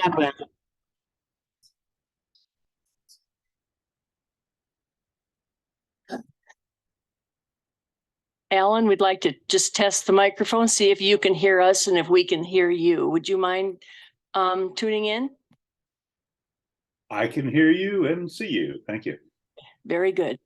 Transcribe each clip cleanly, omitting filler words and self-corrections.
happen. Alan, we'd like to just test the microphone, see if you can hear us and if we can hear you. Would you mind tuning in? I can hear you and see you. Thank you. Very good.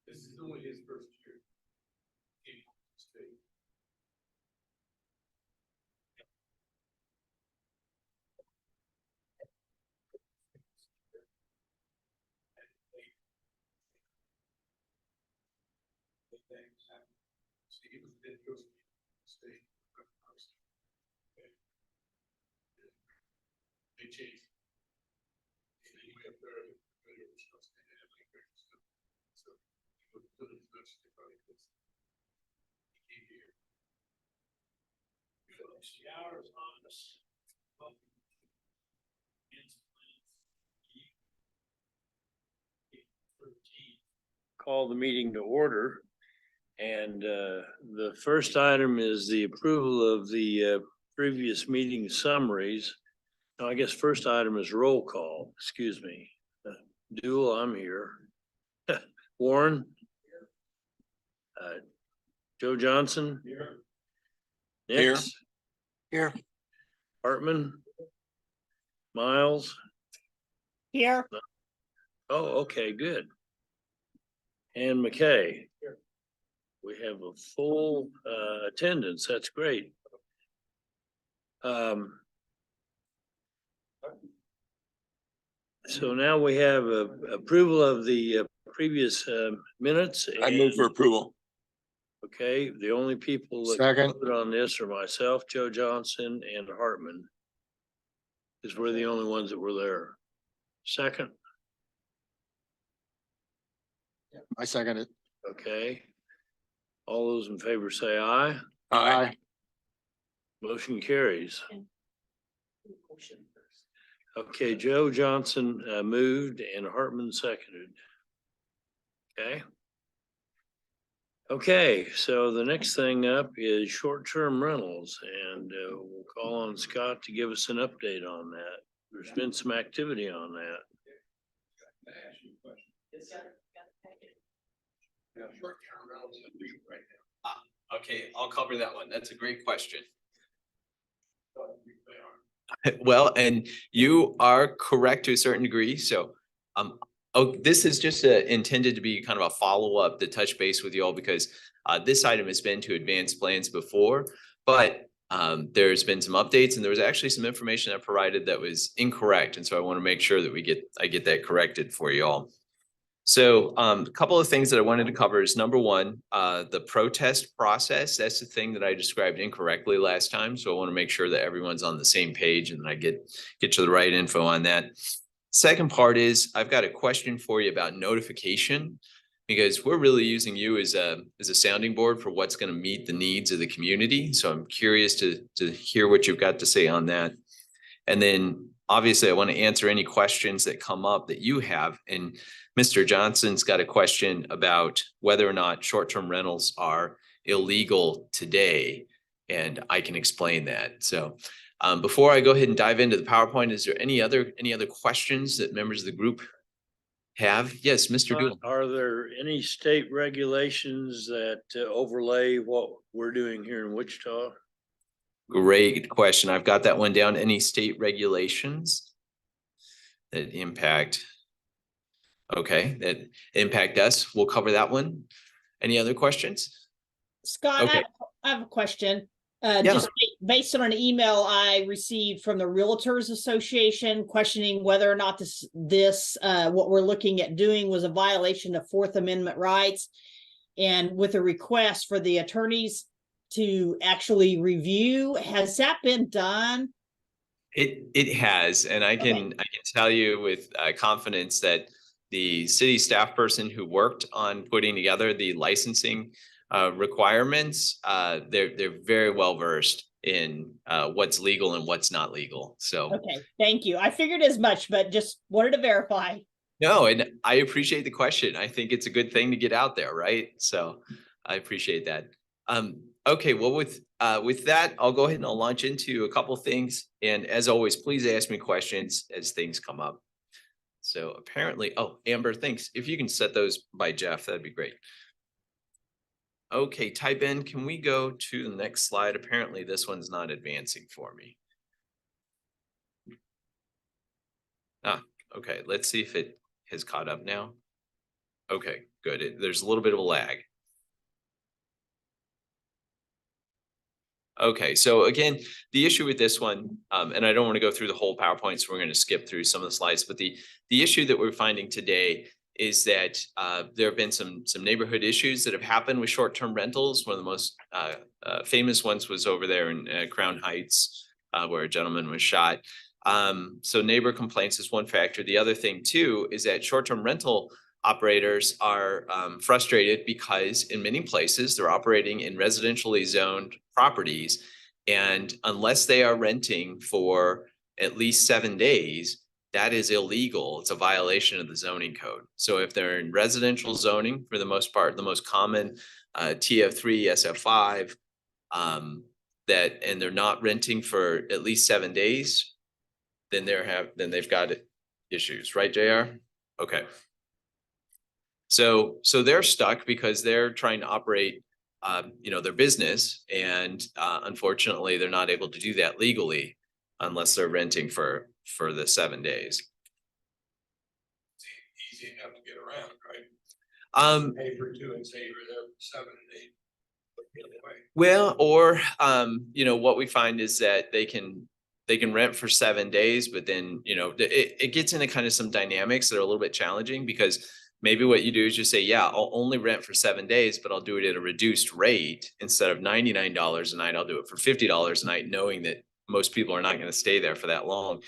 This is only his first year. They changed. Hours on us. Call the meeting to order. And the first item is the approval of the previous meeting summaries. No, I guess first item is roll call, excuse me. Dual, I'm here. Warren? Joe Johnson? Here. Nix? Here. Hartman? Miles? Here. Oh, okay, good. And McKay. We have a full attendance. That's great. So now we have approval of the previous minutes. I move for and- approval. Okay, the only people that Second. voted on this are myself, Joe Johnson, and Hartman. Because we're the only ones that were there. Second, I second it. okay. All those in favor say aye. Aye. Motion carries. Okay, Joe Johnson moved and Hartman seconded. Okay. Okay, so the next thing up is short-term rentals, and we'll call on Scott to give us an update on that. There's been some activity on that. Can I ask you a question? Yeah, short-term rentals are legal right now. Okay, I'll cover that one. That's a great question. They are. Well, and you are correct to a certain degree. So, this is just intended to be kind of a follow-up to touch base with you all because this item has been to advanced plans before, but there's been some updates and there was actually some information I provided that was incorrect. And so I want to make sure that I get that corrected for you all. So a couple of things that I wanted to cover is number one, the protest process. That's the thing that I described incorrectly last time. So I want to make sure that everyone's on the same page and I get you the right info on that. Second part is I've got a question for you about notification because we're really using you as a sounding board for what's going to meet the needs of the community. So I'm curious to hear what you've got to say on that. And then obviously I want to answer any questions that come up that you have. And Mr. Johnson's got a question about whether or not short-term rentals are illegal today. And I can explain that. So before I go ahead and dive into the PowerPoint, is there any other questions that members of the group have? Yes, Mr. Doolin. Are there any state regulations that overlay what we're doing here in Wichita? Great question. I've got that one down. Any state regulations that impact? Okay, that impact us. We'll cover that one. Any other questions? Scott, Okay. I have a question. Yeah. Just based on an email I received from the Realtors Association questioning whether or not this what we're looking at doing was a violation of Fourth Amendment rights, and with a request for the attorneys to actually review. Has that been done? It has, and I can tell you with confidence that the city staff person who worked on putting together the licensing requirements, they're very well versed in what's legal and what's not legal. So Okay, thank you. I figured as much, but just wanted to verify. no, and I appreciate the question. I think it's a good thing to get out there, right? So I appreciate that. Okay, well, with that, I'll go ahead and I'll launch into a couple things. And as always, please ask me questions as things come up. So apparently, oh, Amber, thanks. If you can set those by Jeff, that'd be great. Okay, type in, can we go to the next slide? Apparently this one's not advancing for me. Okay, let's see if it has caught up now. Okay, good. There's a little bit of a lag. Okay, so again, the issue with this one, and I don't want to go through the whole PowerPoint, so we're going to skip through some of the slides, but the issue that we're finding today is that there have been some neighborhood issues that have happened with short-term rentals. One of the most famous ones was over there in Crown Heights, where a gentleman was shot. So neighbor complaints is one factor. The other thing too is that short-term rental operators are frustrated because in many places they're operating in residentially zoned properties, and unless they are renting for at least 7 days, that is illegal. It's a violation of the zoning code. So if they're in residential zoning, for the most part, the most common TF3, SF5, and they're not renting for at least 7 days, then they've got issues, right, JR? Okay. So they're stuck because they're trying to operate, their business, and unfortunately, they're not able to do that legally unless they're renting for the 7 days. have to get around, right? Pay for 2 and say you're there for 7 and 8. But the other way. Well, or, you know, what we find is that they can rent for 7 days, but then, you know, it gets into kind of some dynamics that are a little bit challenging because maybe what you do is just say, yeah, I'll only rent for 7 days, but I'll do it at a reduced rate. Instead of $99 a night, I'll do it for $50 a night, knowing that most people are not going to stay there for that long.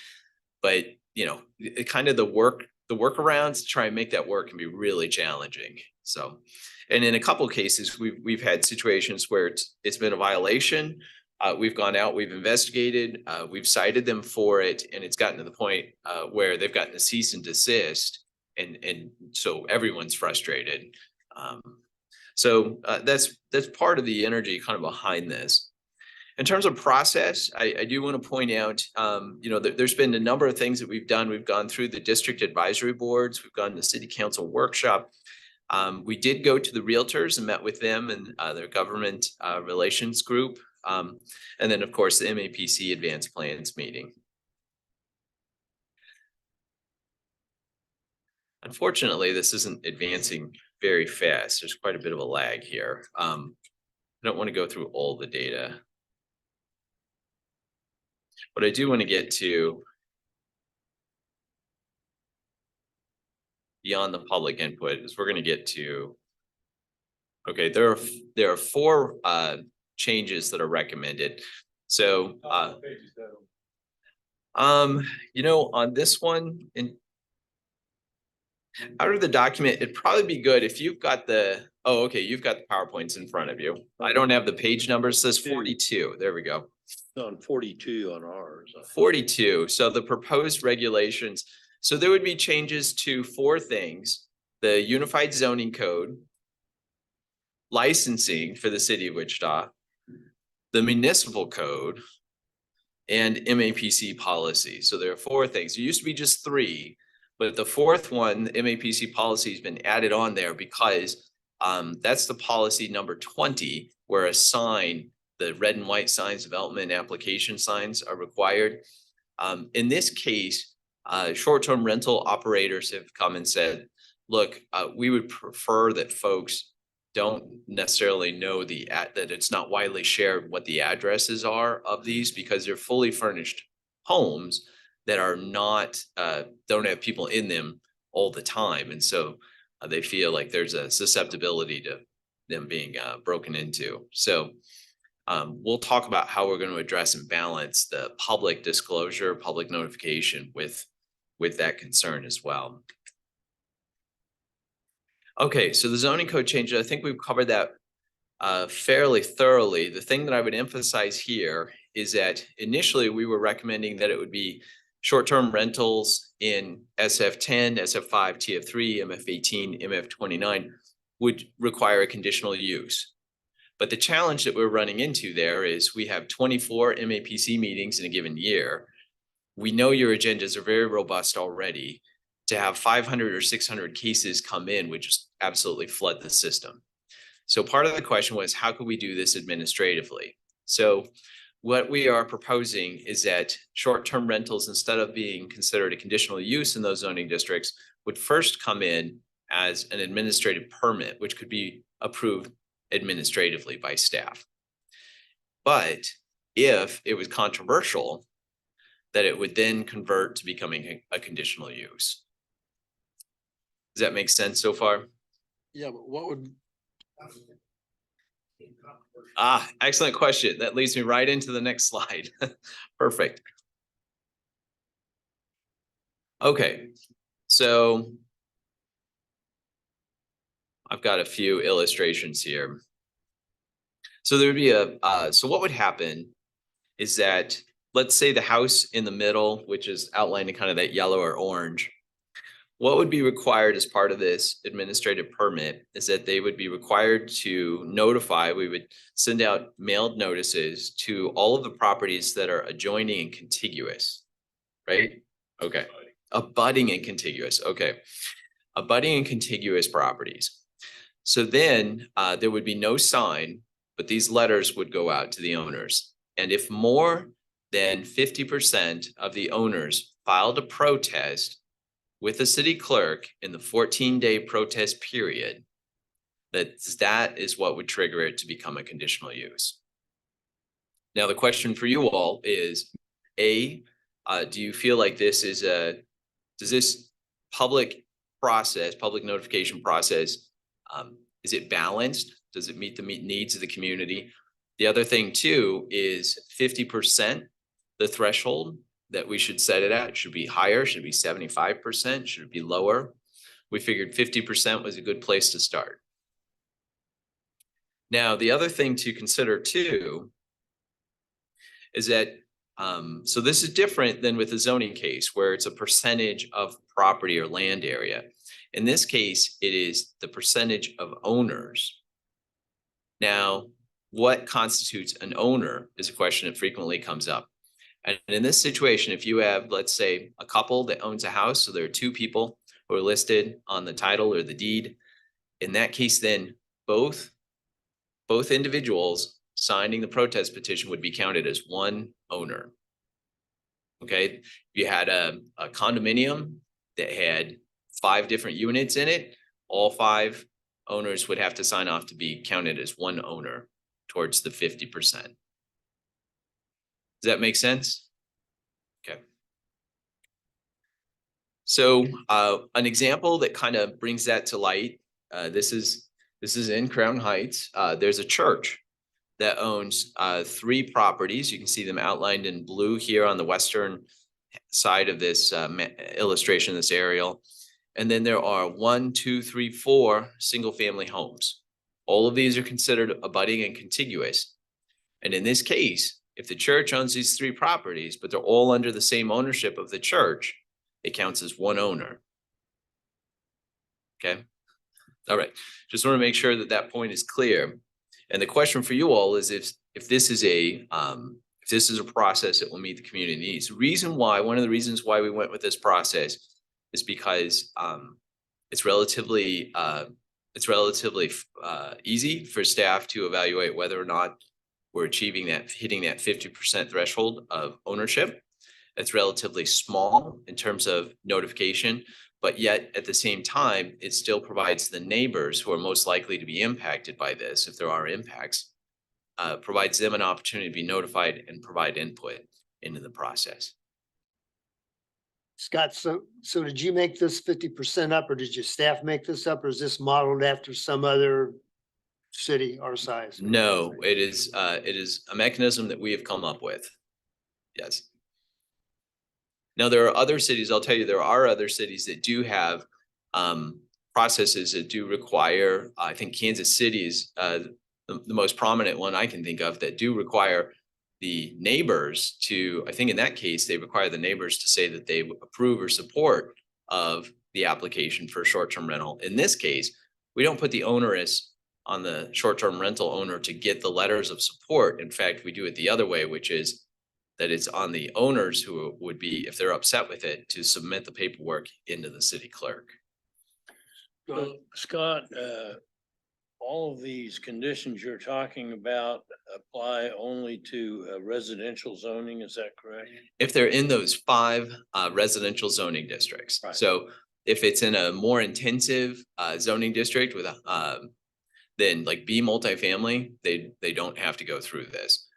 But, you know, it kind of the workarounds to try and make that work can be really challenging. So, and in a couple of cases, we've had situations where it's been a violation. We've gone out, we've investigated, we've cited them for it, and it's gotten to the point where they've gotten a cease and desist, and so everyone's frustrated. So that's part of the energy kind of behind this. In terms of process, I do want to point out, you know, there's been a number of things that we've done. We've gone through the district advisory boards. We've gone to city council workshop. We did go to the realtors and met with them and their government relations group. And then, of course, the MAPC advanced plans meeting. Unfortunately, this isn't advancing very fast. There's quite a bit of a lag here. I don't want to go through all the data. What I do want to get to beyond the public input is we're going to get to, okay, there are 4 changes that are recommended. So, you know, on this one, out of the document, it'd probably be good if you've got you've got the PowerPoints in front of you. I don't have the page numbers. It says 42. There we go. On 42 on ours. 42. So the proposed regulations. So there would be changes to 4 things: the unified zoning code, licensing for the city of Wichita, the municipal code, and MAPC policy. So there are 4 things. It used to be just 3, but the 4th one, the MAPC policy, has been added on there because that's the policy number 20, where a sign, the red and white signs, development application signs, are required. In this case, short-term rental operators have come and said, look, we would prefer that folks don't necessarily know that it's not widely shared what the addresses are of these, because they're fully furnished homes that are not, don't have people in them all the time. And so they feel like there's a susceptibility to them being broken into. So we'll talk about how we're going to address and balance the public disclosure, public notification with that concern as well. Okay, so the zoning code changes, I think we've covered that fairly thoroughly. The thing that I would emphasize here is that initially we were recommending that it would be short-term rentals in SF10, SF5, TF3, MF18, MF29 would require a conditional use. But the challenge that we're running into there is we have 24 MAPC meetings in a given year. We know your agendas are very robust already. To have 500 or 600 cases come in would just absolutely flood the system. So part of the question was, how could we do this administratively? So what we are proposing is that short-term rentals, instead of being considered a conditional use in those zoning districts, would first come in as an administrative permit, which could be approved administratively by staff. But if it was controversial, that it would then convert to becoming a conditional use. Does that make sense so far? Yeah, but what would, Excellent question. That leads me right into the next slide. Perfect. Okay, so I've got a few illustrations here. So there would be so what would happen is that, let's say the house in the middle, which is outlined in kind of that yellow or orange, what would be required as part of this administrative permit is that they would be required to notify, we would send out mailed notices to all of the properties that are adjoining and contiguous, right? Okay, abutting and contiguous, okay. Abutting and contiguous properties. So then there would be no sign, but these letters would go out to the owners. And if more than 50% of the owners filed a protest, with the city clerk in the 14-day protest period, that is what would trigger it to become a conditional use. Now, the question for you all is, do you feel like does this public notification process, is it balanced? Does it meet the needs of the community? The other thing too is 50%, the threshold that we should set it at. Should be higher, should be 75%, should it be lower? We figured 50% was a good place to start. Now, the other thing to consider too is that, so this is different than with a zoning case where it's a percentage of property or land area. In this case, it is the percentage of owners. Now, what constitutes an owner is a question that frequently comes up. And in this situation, if you have, let's say, a couple that owns a house, so there are two people who are listed on the title or the deed, in that case, then both individuals signing the protest petition would be counted as one owner. Okay, if you had a condominium that had 5 different units in it, all 5 owners would have to sign off to be counted as one owner towards the 50%. Does that make sense? Okay. So an example that kind of brings that to light, this is in Crown Heights. There's a church that owns 3 properties. You can see them outlined in blue here on the western side of this illustration, this aerial. And then there are 1, 2, 3, 4 single family homes. All of these are considered abutting and contiguous. And in this case, if the church owns these 3 properties, but they're all under the same ownership of the church, it counts as one owner. Okay. All right. Just want to make sure that that point is clear. And the question for you all is if this is a process that will meet the community needs. One of the reasons why we went with this process is because it's relatively easy for staff to evaluate whether or not we're hitting that 50% threshold of ownership. It's relatively small in terms of notification, but yet at the same time, it still provides the neighbors who are most likely to be impacted by this, if there are impacts, provides them an opportunity to be notified and provide input into the process. Scott, so did you make this 50% up, or did your staff make this up, or is this modeled after some other city our size? No, it is a mechanism that we have come up with. Yes. Now, there are other cities, I'll tell you, there are other cities that do have processes that do require, I think Kansas City is the most prominent one I can think of, that do require the neighbors to, I think in that case, they require the neighbors to say that they approve or support of the application for short-term rental. In this case, we don't put the onerous on the short-term rental owner to get the letters of support. In fact, we do it the other way, which is that it's on the owners who would be, if they're upset with it, to submit the paperwork into the city clerk. So, Scott, all of these conditions you're talking about apply only to residential zoning, is that correct? If they're in those 5 residential zoning districts. Right. So if it's in a more intensive zoning district with then like B multifamily, they don't have to go through this.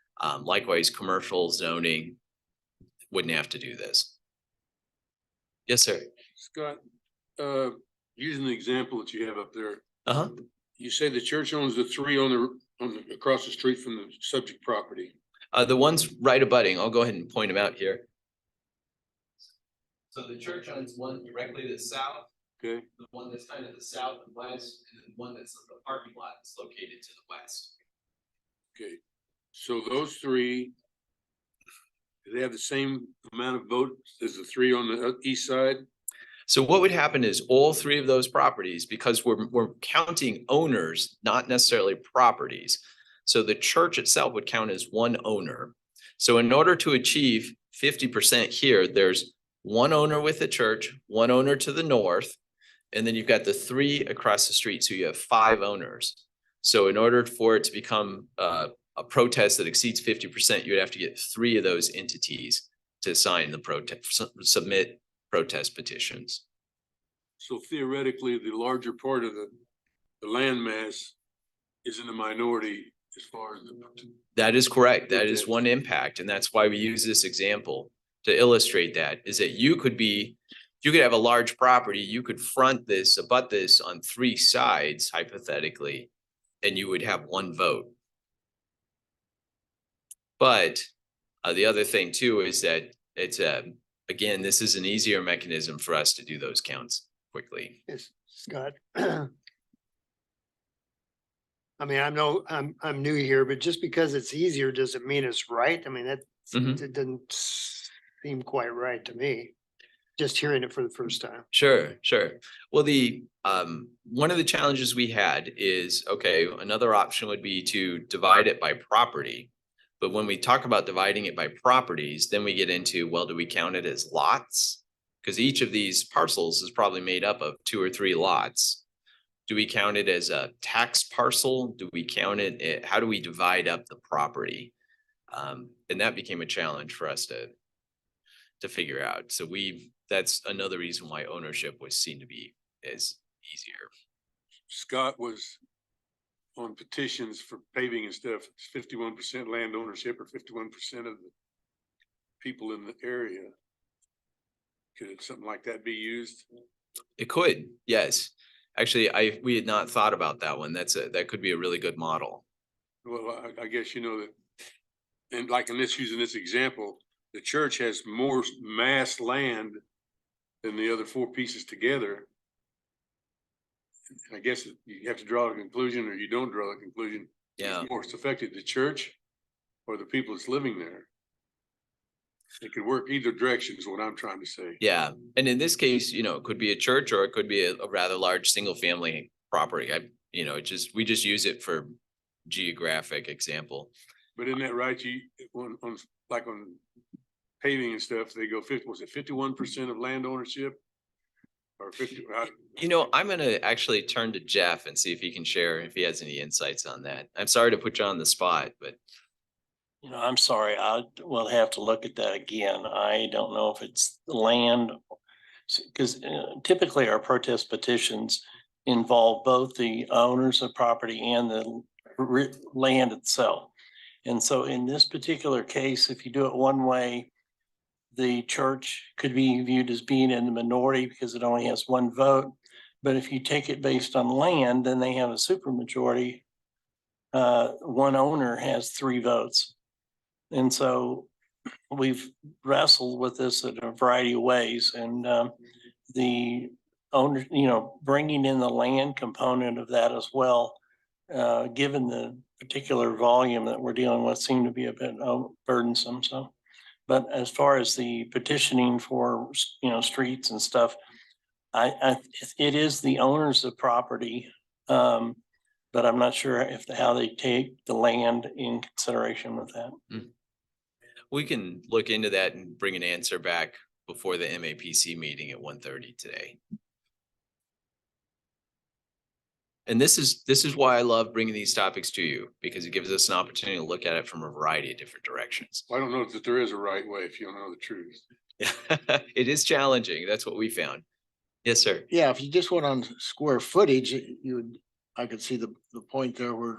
Likewise, commercial zoning wouldn't have to do this. Yes, sir. Scott, using the example that you have up there, Uh-huh. you say the church owns the 3 across the street from the subject property. The ones right abutting, I'll go ahead and point them out here. So the church owns one directly to the south. Okay. The one that's kind of the south and west, and then one that's the parking lot that's located to the west. Okay. So those 3, do they have the same amount of votes as the 3 on the east side? So what would happen is all 3 of those properties, because we're counting owners, not necessarily properties. So the church itself would count as one owner. So in order to achieve 50% here, there's one owner with the church, one owner to the north, and then you've got the 3 across the street. So you have 5 owners. So in order for it to become a protest that exceeds 50%, you would have to get 3 of those entities to sign the protest, submit protest petitions. So theoretically, the larger part of the land mass is in the minority as far as the. That is correct. That is Okay. one impact, and that's why we use this example to illustrate that, is that you could have a large property, you could abut this on 3 sides hypothetically, and you would have 1 vote. But the other thing too is that it's again, this is an easier mechanism for us to do those counts quickly. Yes, Scott. I mean, I'm new here, but just because it's easier, does it mean it's right? I mean, Mhm. it doesn't seem quite right to me. Just hearing it for the first time. Sure, sure. Well, one of the challenges we had is, okay, another option would be to divide it by property. But when we talk about dividing it by properties, then we get into, well, do we count it as lots? Because each of these parcels is probably made up of 2 or 3 lots. Do we count it as a tax parcel? Do we count it, how do we divide up the property? And that became a challenge for us to figure out. So that's another reason why ownership was seen to be as easier. Scott was on petitions for paving and stuff, it's 51% land ownership or 51% of the people in the area. Could something like that be used? It could, yes. Actually, we had not thought about that one. That could be a really good model. Well, I guess you know that, and like using this example, the church has more mass land than the other 4 pieces together. I guess you have to draw a conclusion, or you don't draw a conclusion. Yeah. Who's more affected, the church or the people that's living there? It could work either direction is what I'm trying to say. Yeah. And in this case, it could be a church or it could be a rather large single family property. We just use it for geographic example. But isn't that right? On paving and stuff, they go 51% of land ownership? Or 50? I'm going to actually turn to Jeff and see if he can share, if he has any insights on that. I'm sorry to put you on the spot, but. I'm sorry, I will have to look at that again. I don't know if it's the land. Because typically our protest petitions involve both the owners of property and the land itself. And so in this particular case, if you do it one way, the church could be viewed as being in the minority because it only has 1 vote. But if you take it based on land, then they have a supermajority. 1 owner has 3 votes. And so we've wrestled with this in a variety of ways, and the owner, bringing in the land component of that as well, given the particular volume that we're dealing with, seemed to be a bit burdensome. So, but as far as the petitioning for, streets and stuff, it is the owners of property, but I'm not sure how they take the land in consideration with that. We can look into that and bring an answer back before the MAPC meeting at 1:30 today. And this is why I love bringing these topics to you, because it gives us an opportunity to look at it from a variety of different directions. I don't know that there is a right way if you don't know the truth. It is challenging. That's what we found. Yes, sir. Yeah, if you just went on square footage, I could see the point there where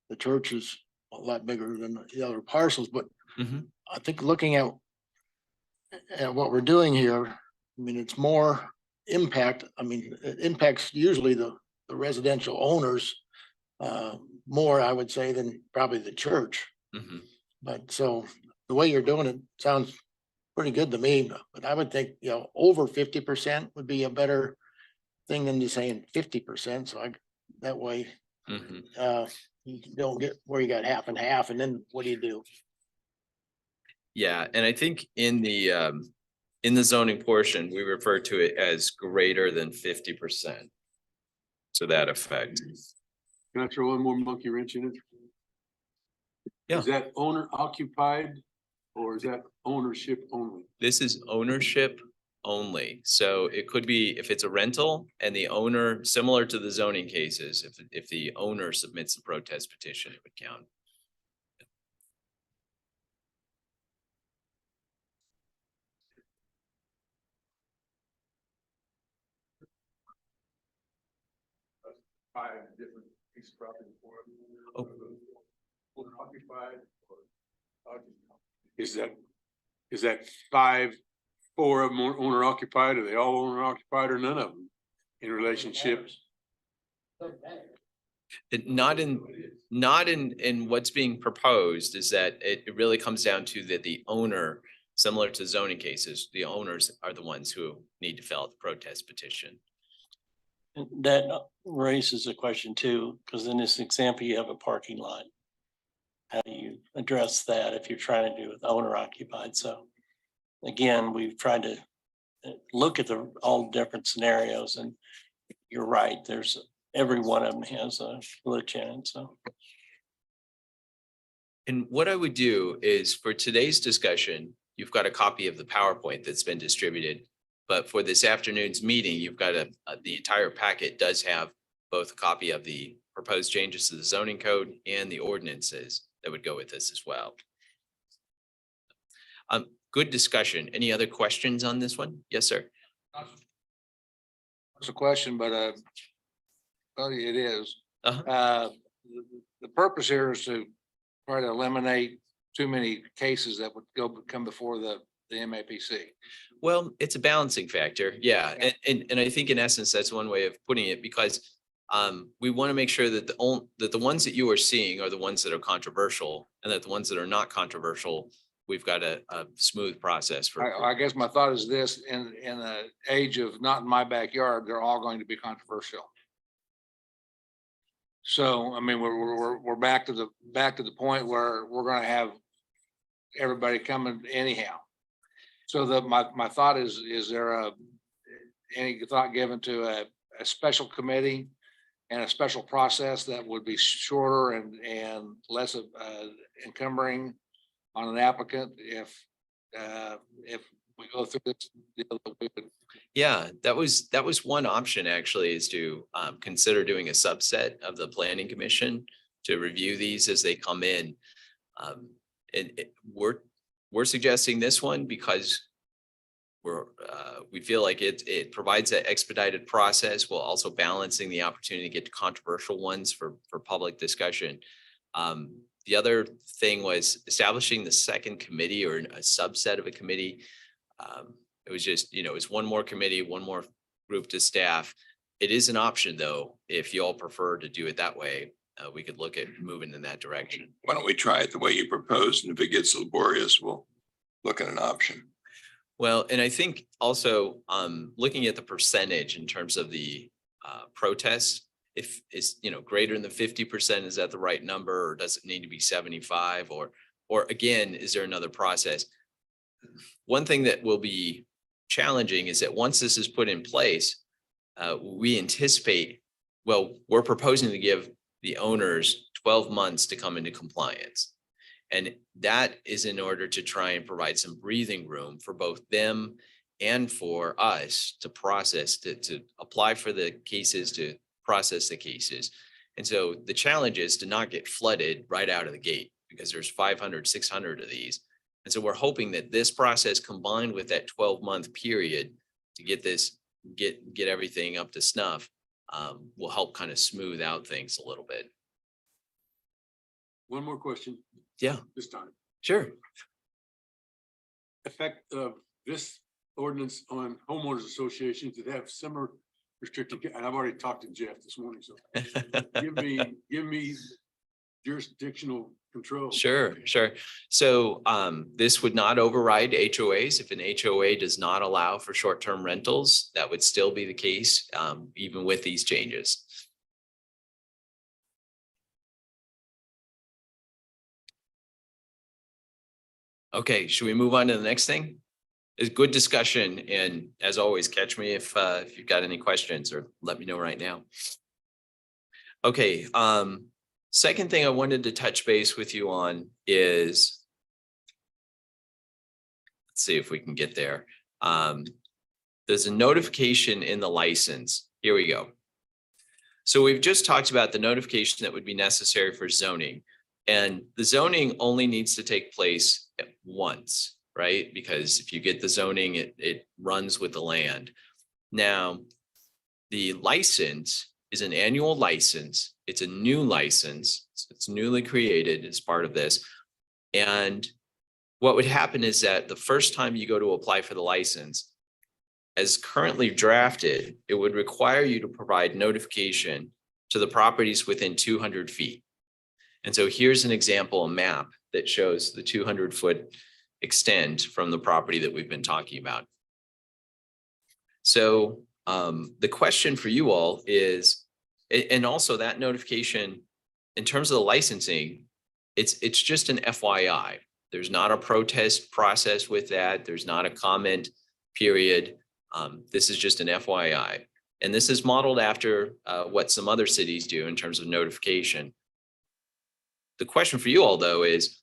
the church is a lot bigger than the other parcels, but Mhm. I think looking at what we're doing here, I mean, it's more impact. I mean, it impacts usually the residential owners more, I would say, than probably the church. Mhm. But so the way you're doing it sounds pretty good to me, but I would think, over 50% would be a better thing than just saying 50%. So that way, Mhm. you don't get where you got half and half, and then what do you do? Yeah, and I think in the zoning portion, we refer to it as greater than 50%. To that effect. Can I throw one more monkey wrench in it? Yeah. Is that owner occupied or is that ownership only? This is ownership only. So it could be if it's a rental and the owner, similar to the zoning cases, if the owner submits the protest petition, it would count. 5 different pieces of property for it. Oh. Owner occupied or? Is that 5, 4 of them owner occupied? Are they all owner occupied or none of them in relationships? Not in what's being proposed is that it really comes down to that the owner, similar to zoning cases, the owners are the ones who need to fill out the protest petition. That raises a question too, because in this example, you have a parking lot. How do you address that if you're trying to do with owner occupied? So again, we've tried to look at all different scenarios, and you're right, every one of them has a glitch in it, so. And what I would do is for today's discussion, you've got a copy of the PowerPoint that's been distributed. But for this afternoon's meeting, you've got the entire packet does have both a copy of the proposed changes to the zoning code and the ordinances that would go with this as well. Good discussion. Any other questions on this one? Yes, sir. It's a question, but well, it is. Uh-huh. The purpose here is to try to eliminate too many cases that would come before the MAPC. Well, it's a balancing factor. Yeah. And I think in essence, that's one way of putting it, because we want to make sure that the ones that you are seeing are the ones that are controversial, and that the ones that are not controversial, we've got a smooth process for. I guess my thought is this: in the age of not in my backyard, they're all going to be controversial. So, I mean, we're back to the point where we're going to have everybody coming anyhow. So my thought is there any thought given to a special committee and a special process that would be shorter and less encumbering on an applicant if we go through this deal? Yeah, that was one option actually, is to consider doing a subset of the planning commission to review these as they come in. We're suggesting this one because we feel like it provides that expedited process while also balancing the opportunity to get to controversial ones for public discussion. The other thing was establishing the second committee or a subset of a committee. It was just, it was one more committee, one more group to staff. It is an option though, if you all prefer to do it that way. We could look at moving in that direction. Why don't we try it the way you proposed? And if it gets laborious, we'll look at an option. Well, and I think also looking at the percentage in terms of the protests, if it's, greater than 50%, is that the right number, or does it need to be 75, or again, is there another process? One thing that will be challenging is that once this is put in place, we anticipate, we're proposing to give the owners 12 months to come into compliance. And that is in order to try and provide some breathing room for both them and for us to process, to apply for the cases, to process the cases. And so the challenge is to not get flooded right out of the gate, because there's 500, 600 of these. And so we're hoping that this process, combined with that 12-month period to get everything up to snuff, will help kind of smooth out things a little bit. One more question. Yeah, This time. sure. Effect of this ordinance on homeowners associations that have similar restricted, and I've already talked to Jeff this morning, so give me jurisdictional control. Sure. So this would not override HOAs. If an HOA does not allow for short-term rentals, that would still be the case, even with these changes. Okay, should we move on to the next thing? It's good discussion, and as always, catch me if you've got any questions, or let me know right now. Okay, second thing I wanted to touch base with you on is, let's see if we can get there. There's a notification in the license. Here we go. So we've just talked about the notification that would be necessary for zoning, and the zoning only needs to take place at once, right? Because if you get the zoning, it runs with the land. Now, the license is an annual license. It's a new license. It's newly created as part of this. And what would happen is that the first time you go to apply for the license, as currently drafted, it would require you to provide notification to the properties within 200 feet. And so here's an example, a map that shows the 200-foot extent from the property that we've been talking about. So the question for you all is, and also that notification, in terms of the licensing, it's just an FYI. There's not a protest process with that. There's not a comment period. This is just an FYI. And this is modeled after what some other cities do in terms of notification. The question for you all, though, is,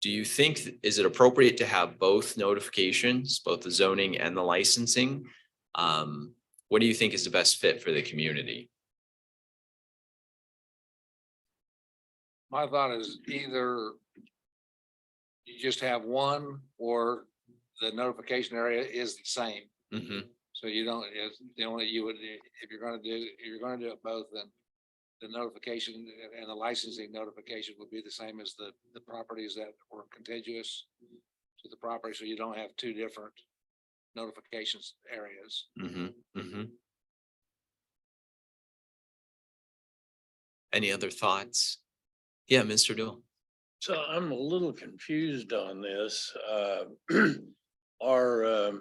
do you think, is it appropriate to have both notifications, both the zoning and the licensing? What do you think is the best fit for the community? My thought is either you just have one or the notification area is the same. Mm-hmm. So you don't, it's the only, you would, if you're gonna do it both, then the notification and the licensing notification would be the same as the properties that were contiguous to the property. So you don't have two different notifications areas. Mm-hmm. Mm-hmm. Any other thoughts? Yeah, Mr. Dool. So I'm a little confused on this. Are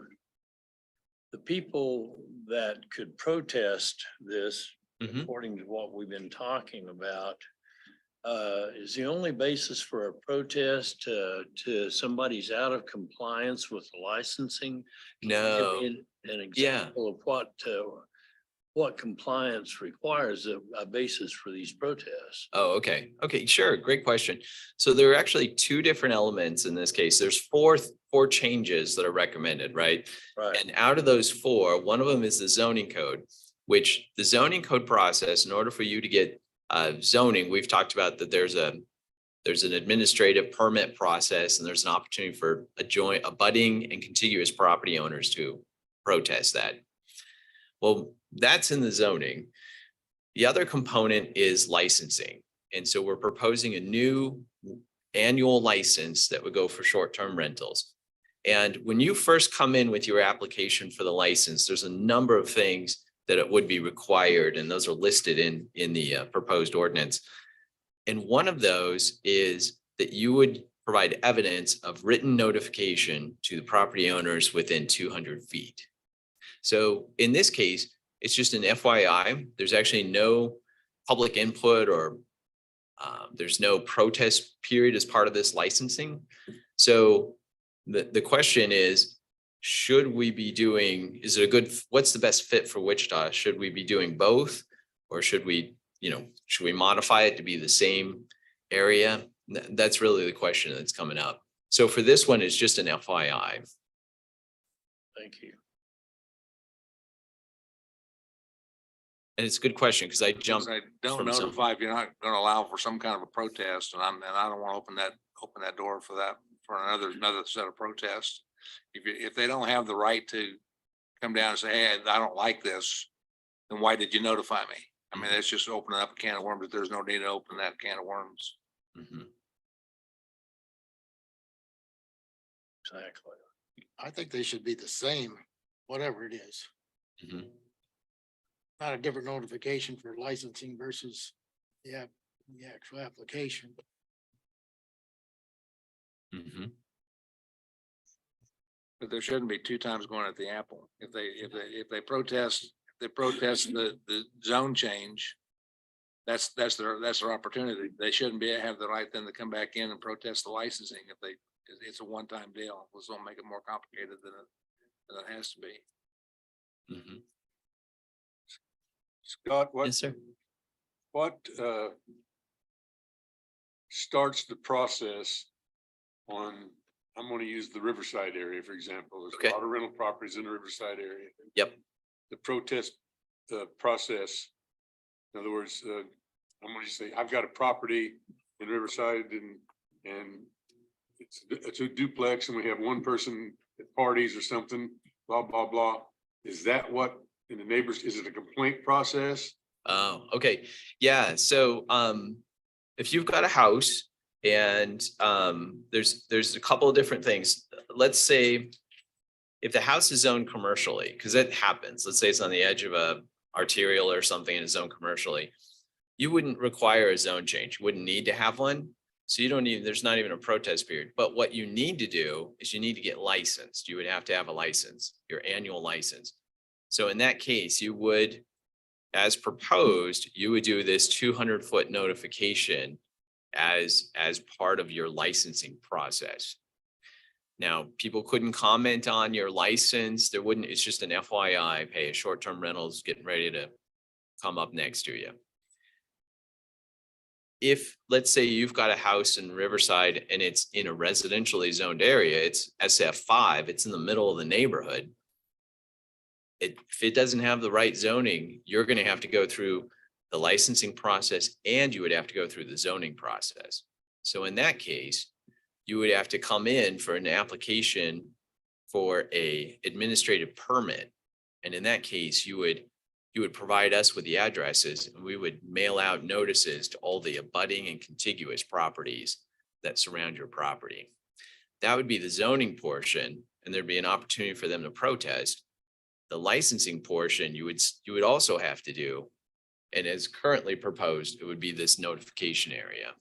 the people that could protest this, Mhm. according to what we've been talking about, is the only basis for a protest to somebody's out of compliance with licensing? No. An example of what compliance requires a basis for these protests. Oh, okay. Okay, sure. Great question. So there are actually two different elements in this case. There's four changes that are recommended, right? Right. And out of those four, one of them is the zoning code, which the zoning code process, in order for you to get zoning, we've talked about that there's an administrative permit process, and there's an opportunity for abutting and contiguous property owners to protest that. Well, that's in the zoning. The other component is licensing. And so we're proposing a new annual license that would go for short-term rentals. And when you first come in with your application for the license, there's a number of things that it would be required, and those are listed in the proposed ordinance. And one of those is that you would provide evidence of written notification to the property owners within 200 feet. So in this case, it's just an FYI. There's actually no public input or there's no protest period as part of this licensing. So the question is, should we be doing, what's the best fit for Wichita? Should we be doing both, or should we modify it to be the same area? That's really the question that's coming up. So for this one, it's just an FYI. Thank you. And it's a good question, because I jumped. Don't from some- notify if you're not gonna allow for some kind of a protest, and I don't wanna open that door for that, for another set of protests. If they don't have the right to come down and say, hey, I don't like this, then why did you notify me? I mean, that's just opening up a can of worms, but there's no need to open that can of worms. Mhm. Exactly. I think they should be the same, whatever it is. Mhm. Not a different notification for licensing versus the actual application. Mhm. But there shouldn't be two times going at the apple. If they protest the zone change, that's their opportunity. They shouldn't have the right then to come back in and protest the licensing if it's a one-time deal. Let's don't make it more complicated than it has to be. Mhm. Scott, Yes, sir. what starts the process on, I'm gonna use the Riverside area, for example. There's Okay. a lot of rental properties in the Riverside area. Yep. The protest process, in other words, I'm gonna just say, I've got a property in Riverside and it's a duplex, and we have one person at parties or something, blah, blah, blah. Is that what in the neighbors, is it a complaint process? Oh, okay. Yeah, so if you've got a house and there's a couple of different things. Let's say if the house is zoned commercially, because it happens, let's say it's on the edge of a arterial or something and it's zoned commercially, you wouldn't require a zone change. You wouldn't need to have one. So you don't need, there's not even a protest period. But what you need to do is you need to get licensed. You would have to have a license, your annual license. So in that case, you would, as proposed, you would do this 200-foot notification as part of your licensing process. Now, people couldn't comment on your license. There wouldn't, it's just an FYI, pay a short-term rentals getting ready to come up next to you. If, let's say you've got a house in Riverside and it's in a residentially zoned area, it's SF5, it's in the middle of the neighborhood. If it doesn't have the right zoning, you're going to have to go through the licensing process and you would have to go through the zoning process. So in that case, you would have to come in for an application for a administrative permit. And in that case, you would provide us with the addresses and we would mail out notices to all the abutting and contiguous properties that surround your property. That would be the zoning portion, and there'd be an opportunity for them to protest. The licensing portion, you would also have to do, and as currently proposed, it would be this notification area.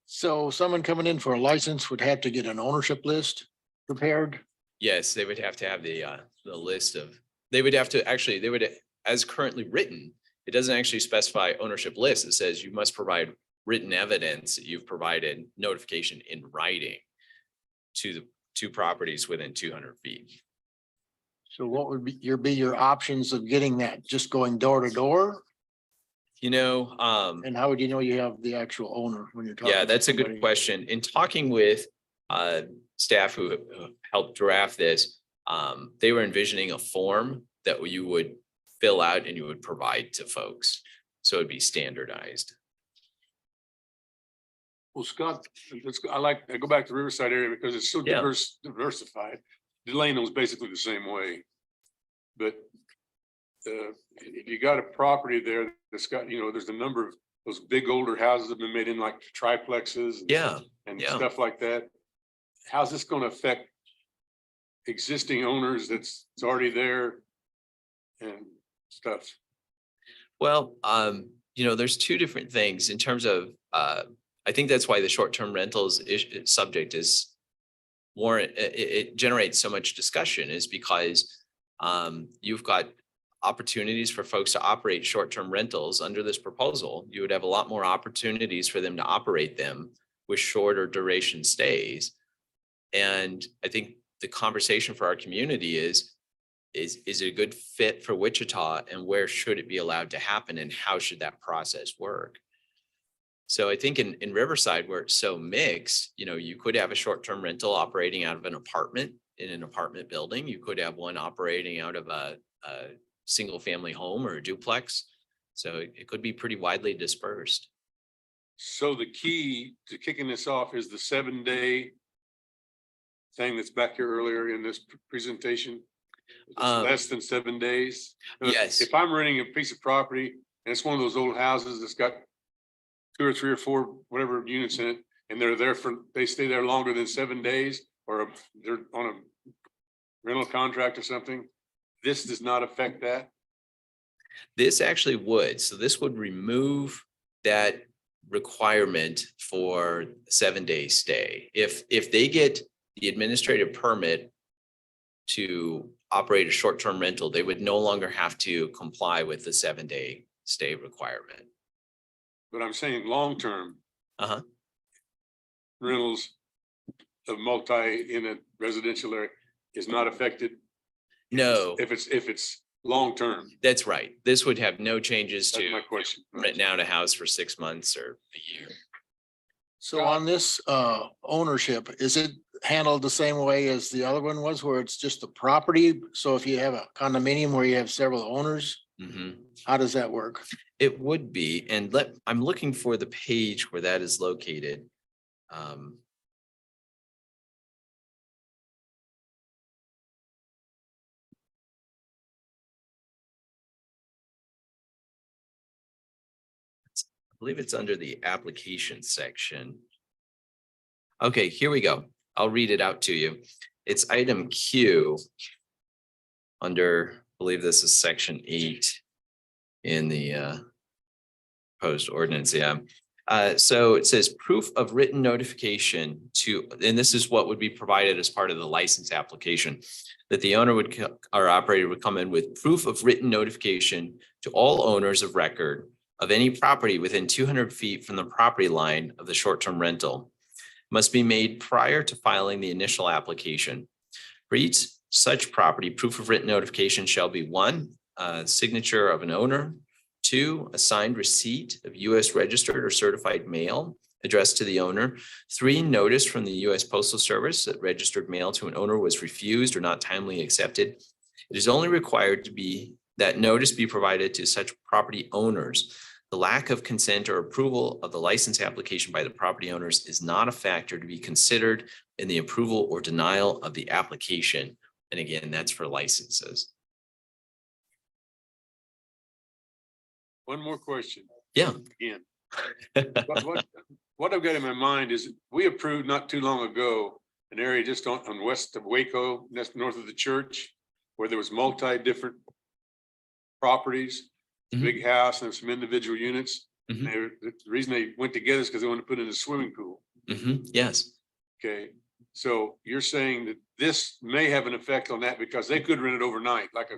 So someone coming in for a license would have to get an ownership list prepared? Yes, they would have to have the list of, they would have to, actually, they would, as currently written, it doesn't actually specify ownership list. It says you must provide written evidence that you've provided notification in writing to the two properties within 200 feet. So what would be your options of getting that? Just going door to door? You know, And how would you know you have the actual owner when you're talking? yeah, to that's a somebody? good question. In talking with staff who helped draft this, they were envisioning a form that you would fill out and you would provide to folks. So it'd be standardized. Well, Scott, I go back to the Riverside area because it's so Yeah. diversified. Delano's basically the same way. But if you got a property there that's got, there's a number of those big older houses that have been made in like triplexes. And Yeah. stuff like that. How's this going to affect existing owners that's already there and stuff? Well, there's two different things in terms of, I think that's why the short-term rentals subject is warrant, it generates so much discussion, is because you've got opportunities for folks to operate short-term rentals under this proposal. You would have a lot more opportunities for them to operate them with shorter duration stays. And I think the conversation for our community is it a good fit for Wichita, and where should it be allowed to happen and how should that process work? So I think in Riverside, where it's so mixed, you could have a short-term rental operating out of an apartment in an apartment building. You could have one operating out of a single family home or a duplex. So it could be pretty widely dispersed. So the key to kicking this off is the 7-day thing that's back here earlier in this presentation. It's less than 7 days. Yes. If I'm renting a piece of property and it's one of those old houses that's got 2 or 3 or 4 whatever units in it, and they stay there longer than 7 days, or they're on a rental contract or something, this does not affect that. This actually would. So this would remove that requirement for 7-day stay. If they get the administrative permit to operate a short-term rental, they would no longer have to comply with the 7-day stay requirement. But I'm saying long-term rentals of multi in a residential area is not affected. No, If it's long-term. that's right. This would have no changes That's to my question. renting out a house for 6 months or a year. So on this ownership, is it handled the same way as the other one was, where it's just the property? So if you have a condominium where you have several owners, how does that work? It would be, and I'm looking for the page where that is located. believe it's under the application section. Okay, here we go. I'll read it out to you. It's item Q under, I believe this is section 8 in the proposed ordinance. Yeah. So it says proof of written notification to, and this is what would be provided as part of the license application, that the owner would, or operator would come in with proof of written notification to all owners of record of any property within 200 feet from the property line of the short-term rental. Must be made prior to filing the initial application. For each such property, proof of written notification shall be 1, signature of an owner, 2, a signed receipt of U.S. registered or certified mail addressed to the owner, 3, notice from the U.S. Postal Service that registered mail to an owner was refused or not timely accepted. It is only required to be that notice be provided to such property owners. The lack of consent or approval of the license application by the property owners is not a factor to be considered in the approval or denial of the application. And again, that's for licenses. One more question. Yeah. Again. What I've got in my mind is we approved not too long ago an area just on west of Waco, that's north of the church, where there was different properties, big house and some individual units. The reason they went together is because they wanted to put in a swimming pool. Yes. Okay, so you're saying that this may have an effect on that because they could rent it overnight, like a.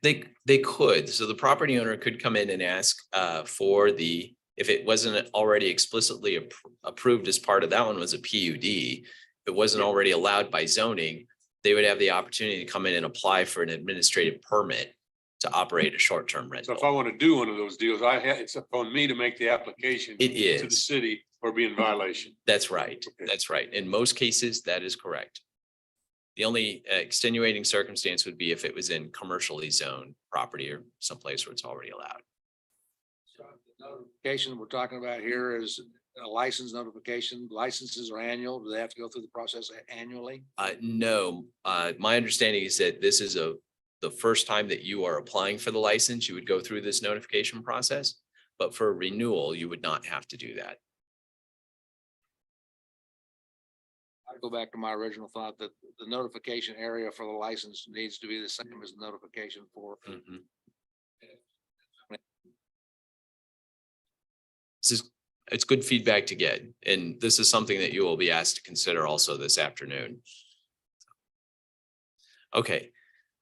They could. So the property owner could come in and ask for the, if it wasn't already explicitly approved as part of that one was a PUD, if it wasn't already allowed by zoning, they would have the opportunity to come in and apply for an administrative permit to operate a short-term rental. So if I want to do one of those deals, it's up on me to make the application. It is. To the city or be in violation. That's right. Okay. That's right. In most cases, that is correct. The only extenuating circumstance would be if it was in commercially zoned property or someplace where it's already allowed. So the notification we're talking about here is a license notification. Licenses are annual. Do they have to go through the process annually? No, my understanding is that this is the first time that you are applying for the license, you would go through this notification process, but for renewal, you would not have to do that. I go back to my original thought that the notification area for the license needs to be the same as the notification for. It's good feedback to get, and this is something that you will be asked to consider also this afternoon. Okay.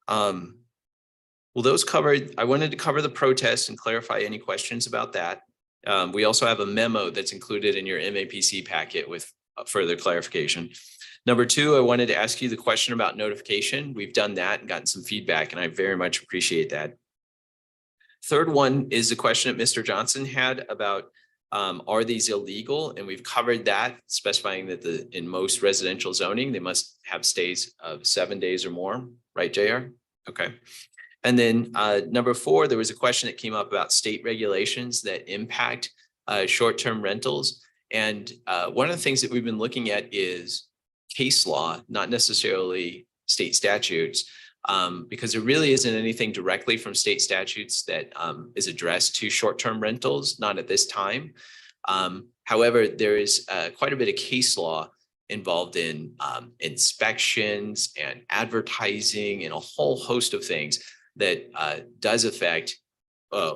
Well, those covered, I wanted to cover the protest and clarify any questions about that. We also have a memo that's included in your MAPC packet with further clarification. Number 2, I wanted to ask you the question about notification. We've done that and gotten some feedback, and I very much appreciate that. Third one is the question that Mr. Johnson had about are these illegal? And we've covered that, specifying that in most residential zoning, they must have stays of 7 days or more, right, JR? Okay. And then number 4, there was a question that came up about state regulations that impact short-term rentals. And one of the things that we've been looking at is case law, not necessarily state statutes, because there really isn't anything directly from state statutes that is addressed to short-term rentals, not at this time. However, there is quite a bit of case law involved in inspections and advertising and a whole host of things that does affect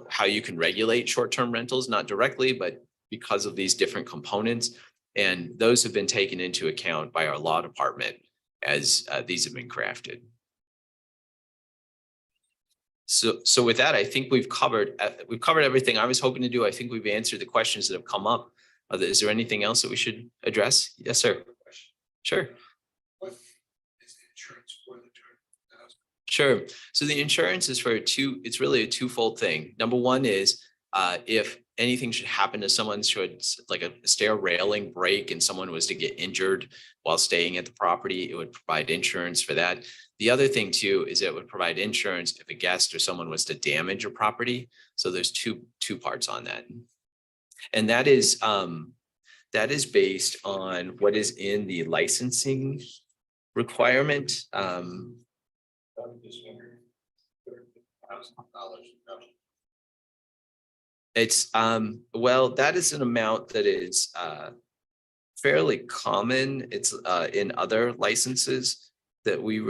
how you can regulate short-term rentals, not directly, but because of these different components. And those have been taken into account by our law department as these have been crafted. So with that, I think we've covered everything I was hoping to do. I think we've answered the questions that have come up. Is there anything else that we should address? Yes, sir. Sure. What is the insurance for the 200,000? Sure. So the insurance is for it's really a twofold thing. Number one is if anything should happen to someone, should like a stair railing break and someone was to get injured while staying at the property, it would provide insurance for that. The other thing too is it would provide insurance if a guest or someone was to damage your property. So there's two parts on that. And that is based on what is in the licensing requirement. It's, well, that is an amount that is, fairly common. It's, in other licenses that we,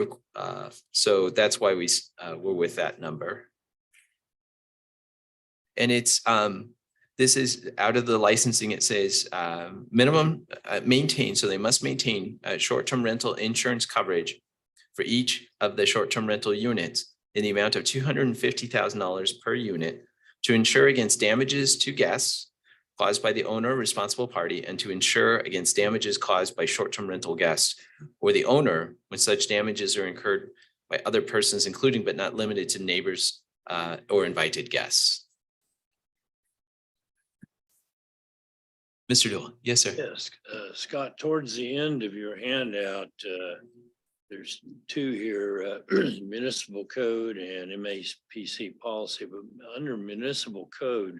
so that's why we're with that number. And it's, this is out of the licensing, it says, minimum, maintain, so they must maintain, short-term rental insurance coverage for each of the short-term rental units in the amount of $250,000 per unit to insure against damages to guests caused by the owner or responsible party, and to insure against damages caused by short-term rental guests or the owner when such damages are incurred by other persons, including but not limited to neighbors or invited guests. Mr. Dool, yes, sir. Yes, Scott, towards the end of your handout, there's two here, municipal code and MAPC policy, but under municipal code,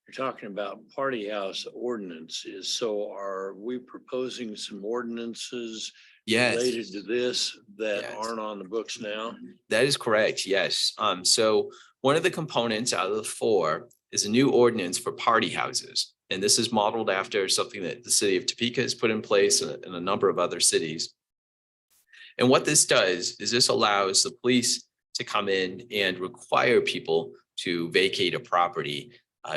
you're talking about party house ordinances. So are we proposing some ordinances Yes. related to this that Yes. aren't on the books now? That is correct, yes. So one of the components out of the four is a new ordinance for party houses. And this is modeled after something that the city of Topeka has put in place and a number of other cities. And what this does is this allows the police to come in and require people to vacate a property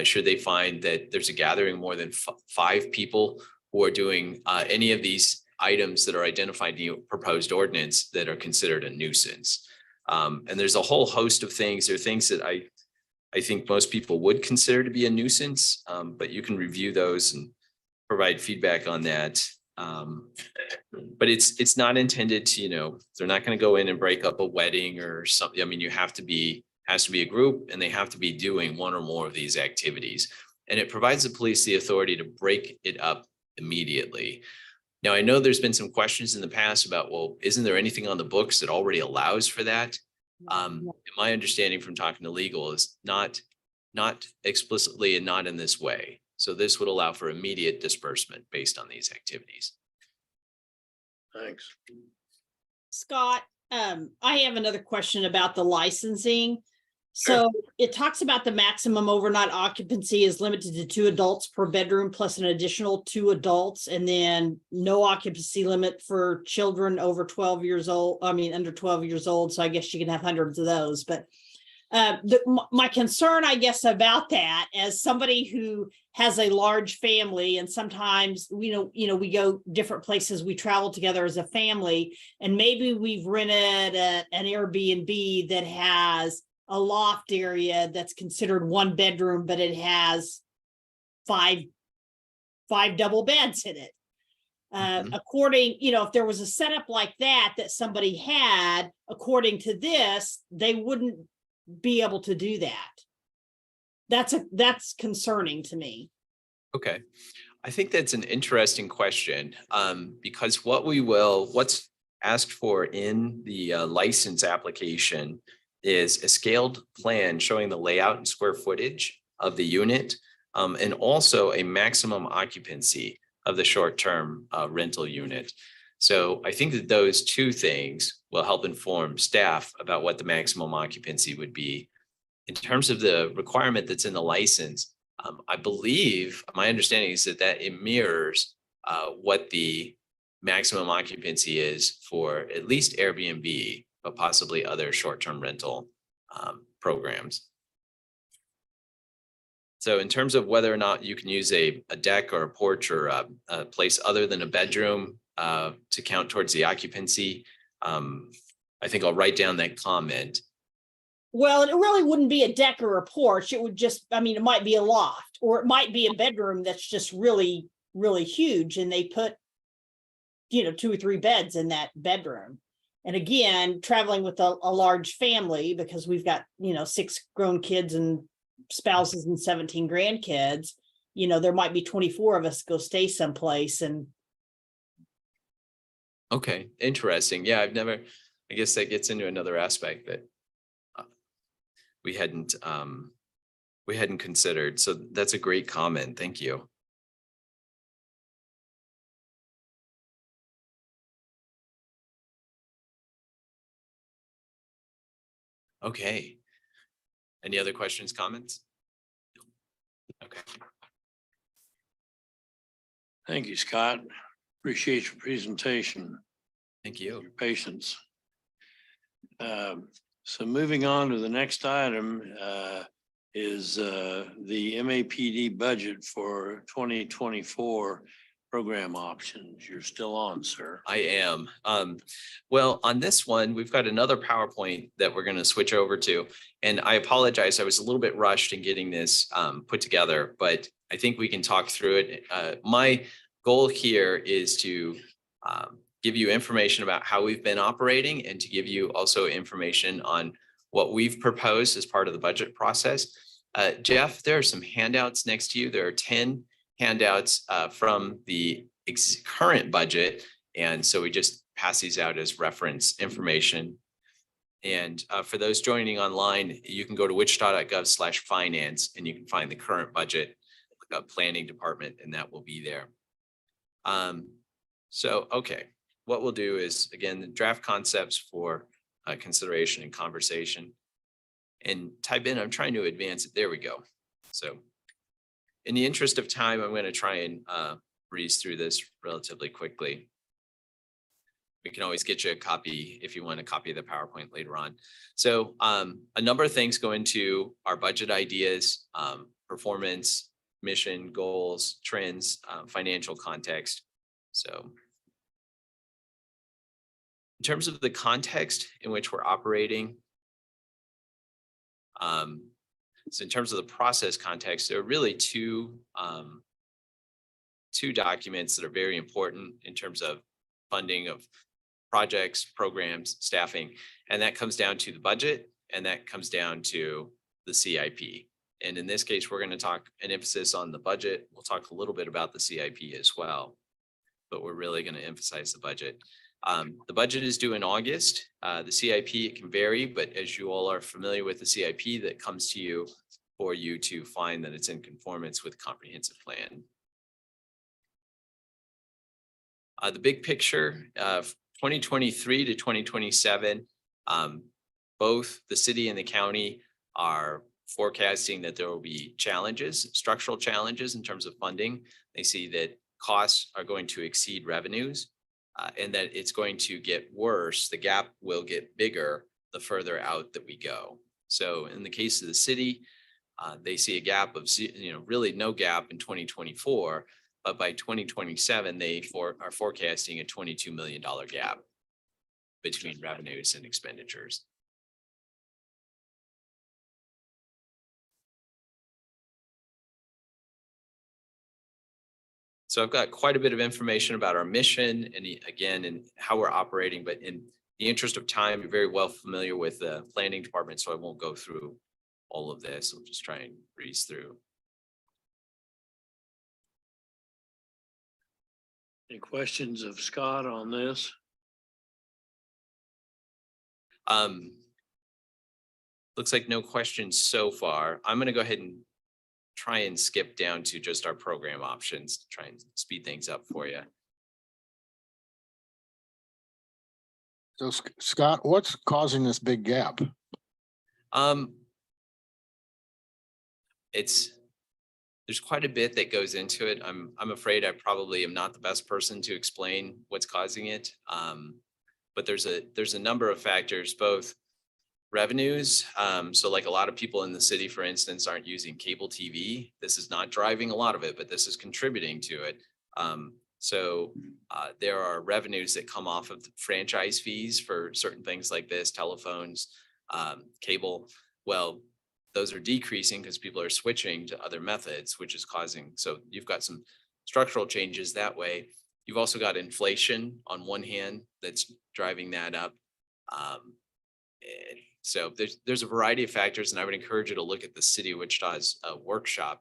should they find that there's a gathering more than 5 people who are doing any of these items that are identified in the proposed ordinance that are considered a nuisance. And there's a whole host of things. There are things that I think most people would consider to be a nuisance, but you can review those and provide feedback on that. But it's not intended to, they're not going to go in and break up a wedding or something. I mean, has to be a group, and they have to be doing one or more of these activities. And it provides the police the authority to break it up immediately. Now, I know there's been some questions in the past about, well, isn't there anything on the books that already allows for that? My understanding from talking to legal is not explicitly and not in this way. So this would allow for immediate disbursement based on these activities. Thanks. Scott, I have another question about the licensing. So it talks about the maximum overnight occupancy is limited to 2 adults per bedroom plus an additional 2 adults, and then no occupancy limit for children over 12 years old. I mean, under 12 years old. So I guess you can have hundreds of those. But my concern, I guess, about that, as somebody who has a large family, and sometimes we go different places, we travel together as a family, and maybe we've rented an Airbnb that has a loft area that's considered 1 bedroom, but it has five double beds in it. According, if there was a setup like that somebody had, according to this, they wouldn't be able to do that. That's concerning to me. Okay. I think that's an interesting question, because what's asked for in the license application is a scaled plan showing the layout and square footage of the unit, and also a maximum occupancy of the short-term rental unit. So I think that those 2 things will help inform staff about what the maximum occupancy would be. In terms of the requirement that's in the license, I believe, my understanding is that it mirrors what the maximum occupancy is for at least Airbnb, but possibly other short-term rental programs. So in terms of whether or not you can use a deck or a porch or a place other than a bedroom to count towards the occupancy, I think I'll write down that comment. Well, it really wouldn't be a deck or a porch. It would just, it might be a loft, or it might be a bedroom that's just really, really huge, and they put, 2 or 3 beds in that bedroom. And again, traveling with a large family, because we've got, 6 grown kids and spouses and 17 grandkids, there might be 24 of us go stay someplace. And Okay, interesting. Yeah, I guess that gets into another aspect that we hadn't considered. So that's a great comment. Thank you. Okay. Any other questions, comments? Okay. Thank you, Scott. Appreciate your presentation, Thank you. your patience. So moving on to the next item is the MAPD budget for 2024 program options. You're still on, sir. I am. Well, on this one, we've got another PowerPoint that we're going to switch over to. And I apologize, I was a little bit rushed in getting this put together, but I think we can talk through it. My goal here is to give you information about how we've been operating and to give you also information on what we've proposed as part of the budget process. Jeff, there are some handouts next to you. There are 10 handouts from the current budget. And so we just pass these out as reference information. And for those joining online, you can go to wichita.gov/finance and you can find the current budget planning department, and that will be there. So, okay, what we'll do is, again, the draft concepts for consideration and conversation. And type in, I'm trying to advance it. There we go. So in the interest of time, I'm going to try and breeze through this relatively quickly. We can always get you a copy if you want a copy of the PowerPoint later on. So a number of things go into our budget ideas, performance, mission, goals, trends, financial context. So in terms of the context in which we're operating, so in terms of the process context, there are really two documents that are very important in terms of funding of projects, programs, staffing, and that comes down to the budget and that comes down to the CIP. And in this case, we're going to talk an emphasis on the budget. We'll talk a little bit about the CIP as well, but we're really going to emphasize the budget. The budget is due in August. The CIP, it can vary, but as you all are familiar with the CIP, that comes to you for you to find that it's in conformance with comprehensive plan. The big picture of 2023 to 2027, both the city and the county are forecasting that there will be challenges, structural challenges in terms of funding. They see that costs are going to exceed revenues and that it's going to get worse. The gap will get bigger the further out that we go. So in the case of the city, they see a gap of, really no gap in 2024, but by 2027, they are forecasting a $22 million gap between revenues and expenditures. So I've got quite a bit of information about our mission and again, and how we're operating, but in the interest of time, you're very well familiar with the planning department, so I won't go through all of this. I'll just try and breeze through. Any questions of Scott on this? Looks like no questions so far. I'm going to go ahead and try and skip down to just our program options to try and speed things up for you. So Scott, what's causing this big gap? There's quite a bit that goes into it. I'm afraid I probably am not the best person to explain what's causing it. But there's a number of factors, both revenues. So like a lot of people in the city, for instance, aren't using cable TV. This is not driving a lot of it, but this is contributing to it. So there are revenues that come off of the franchise fees for certain things like this, telephones, cable. Well, those are decreasing because people are switching to other methods, which is causing, so you've got some structural changes that way. You've also got inflation on one hand that's driving that up. So there's a variety of factors, and I would encourage you to look at the City of Wichita's workshop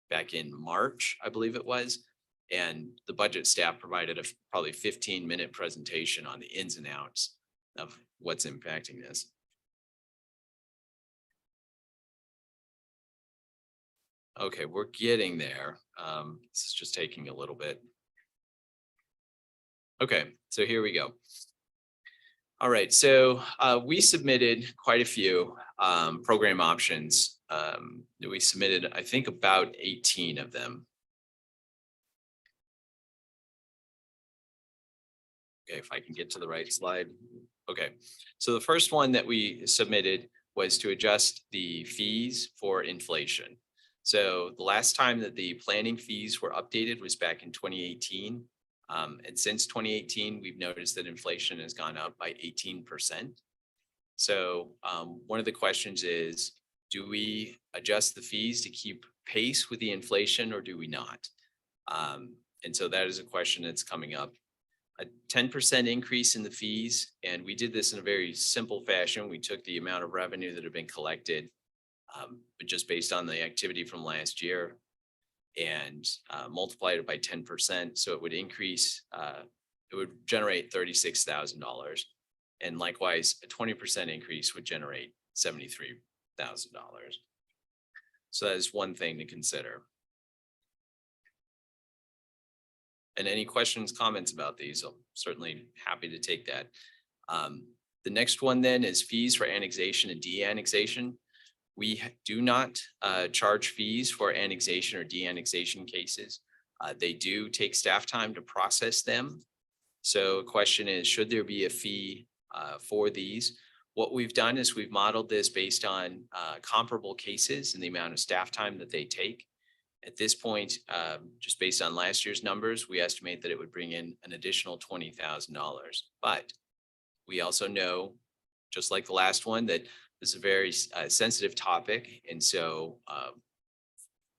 back in March, I believe it was. And the budget staff provided a probably 15-minute presentation on the ins and outs of what's impacting this. Okay, we're getting there. This is just taking a little bit. Okay, so here we go. All right, so we submitted quite a few. program options that we submitted, I think about 18 of them. Okay, if I can get to the right slide. Okay, so the first one that we submitted was to adjust the fees for inflation. So the last time that the planning fees were updated was back in 2018. And since 2018, we've noticed that inflation has gone up by 18%. So one of the questions is, do we adjust the fees to keep pace with the inflation or do we not? And so that is a question that's coming up. A 10% increase in the fees, and we did this in a very simple fashion. We took the amount of revenue that had been collected, but just based on the activity from last year, and multiplied it by 10%. So it would increase, it would generate $36,000. And likewise, a 20% increase would generate $73,000. So that is one thing to consider. And any questions, comments about these, I'm certainly happy to take that. The next one then is fees for annexation and de-annexation. We do not charge fees for annexation or de-annexation cases. They do take staff time to process them. So the question is, should there be a fee for these? What we've done is we've modeled this based on comparable cases and the amount of staff time that they take. At this point, just based on last year's numbers, we estimate that it would bring in an additional $20,000. But we also know, just like the last one, that this is a very sensitive topic. And so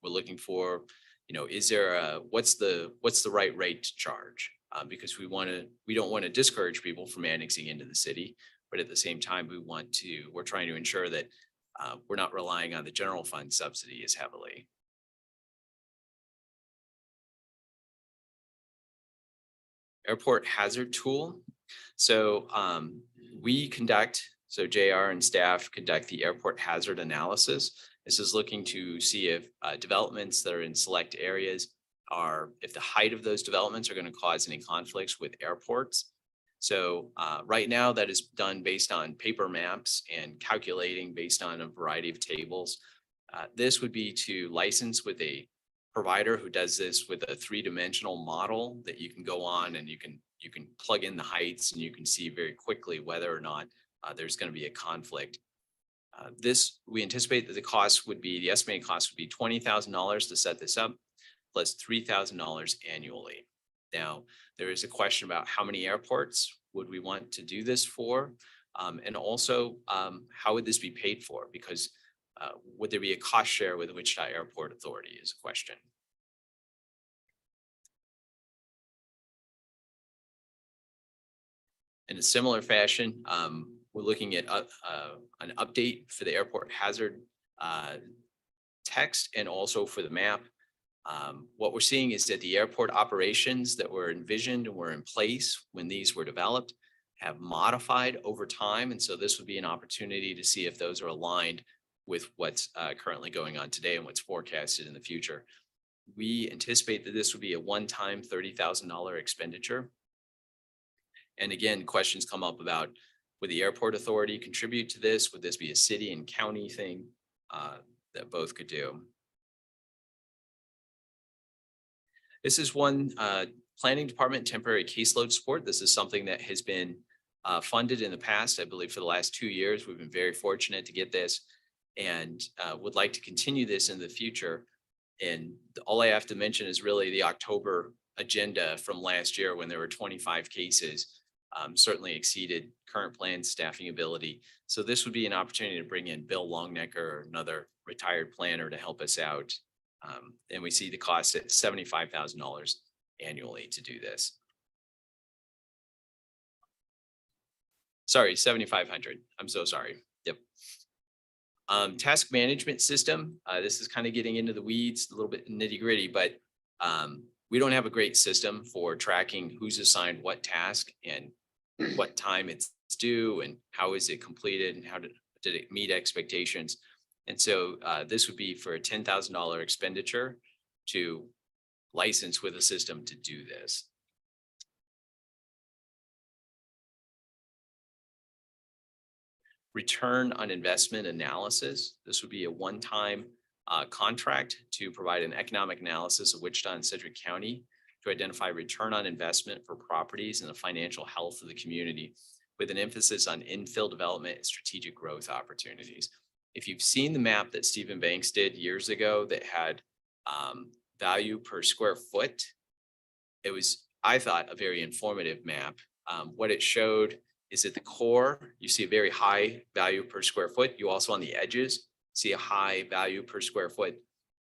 we're looking for, is there what's the right rate to charge? Because we don't want to discourage people from annexing into the city, but at the same time, we're trying to ensure that we're not relying on the general fund subsidy as heavily. Airport hazard tool. So JR and staff conduct the airport hazard analysis. This is looking to see if developments that are in select areas if the height of those developments are going to cause any conflicts with airports. So right now that is done based on paper maps and calculating based on a variety of tables. This would be to license with a provider who does this with a 3-dimensional model that you can go on and you can plug in the heights and you can see very quickly whether or not there's going to be a conflict. We anticipate that the estimated cost would be $20,000 to set this up, plus $3,000 annually. Now, there is a question about how many airports would we want to do this for? And also, how would this be paid for? Because would there be a cost share with the Wichita Airport Authority is a question. In a similar fashion, we're looking at an update for the airport hazard text and also for the map. What we're seeing is that the airport operations that were envisioned and were in place when these were developed have modified over time. And so this would be an opportunity to see if those are aligned with what's currently going on today and what's forecasted in the future. We anticipate that this would be a one-time $30,000 expenditure. And again, questions come up about, would the airport authority contribute to this? Would this be a city and county thing that both could do? This is one planning department temporary caseload support. This is something that has been funded in the past. I believe for the last 2 years, we've been very fortunate to get this and would like to continue this in the future. And all I have to mention is really the October agenda from last year when there were 25 cases, certainly exceeded current plan staffing ability. So this would be an opportunity to bring in Bill Longnecker or another retired planner to help us out. And we see the cost at $75,000 annually to do this. Sorry, 7,500. I'm so sorry. Yep. Task management system. This is kind of getting into the weeds, a little bit nitty gritty, but we don't have a great system for tracking who's assigned what task and what time it's due and how is it completed and how did it meet expectations. And so this would be for a $10,000 expenditure to license with a system to do this. return on investment analysis. This would be a one-time contract to provide an economic analysis of Wichita and Sedgwick County to identify return on investment for properties and the financial health of the community, with an emphasis on infill development and strategic growth opportunities. If you've seen the map that Stephen Banks did years ago that had value per square foot, it was, I thought, a very informative map. What it showed is at the core, you see a very high value per square foot. You also on the edges see a high value per square foot,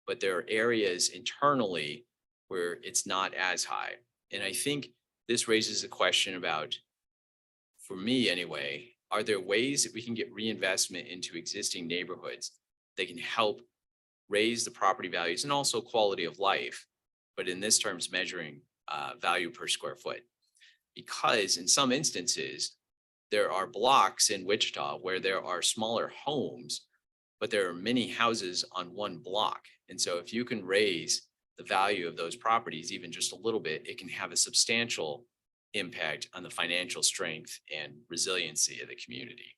but there are areas internally where it's not as high. And I think this raises a question about, for me anyway, are there ways that we can get reinvestment into existing neighborhoods that can help raise the property values and also quality of life, but in this terms measuring value per square foot? Because in some instances, there are blocks in Wichita where there are smaller homes, but there are many houses on one block. And so if you can raise the value of those properties even just a little bit, it can have a substantial impact on the financial strength and resiliency of the community.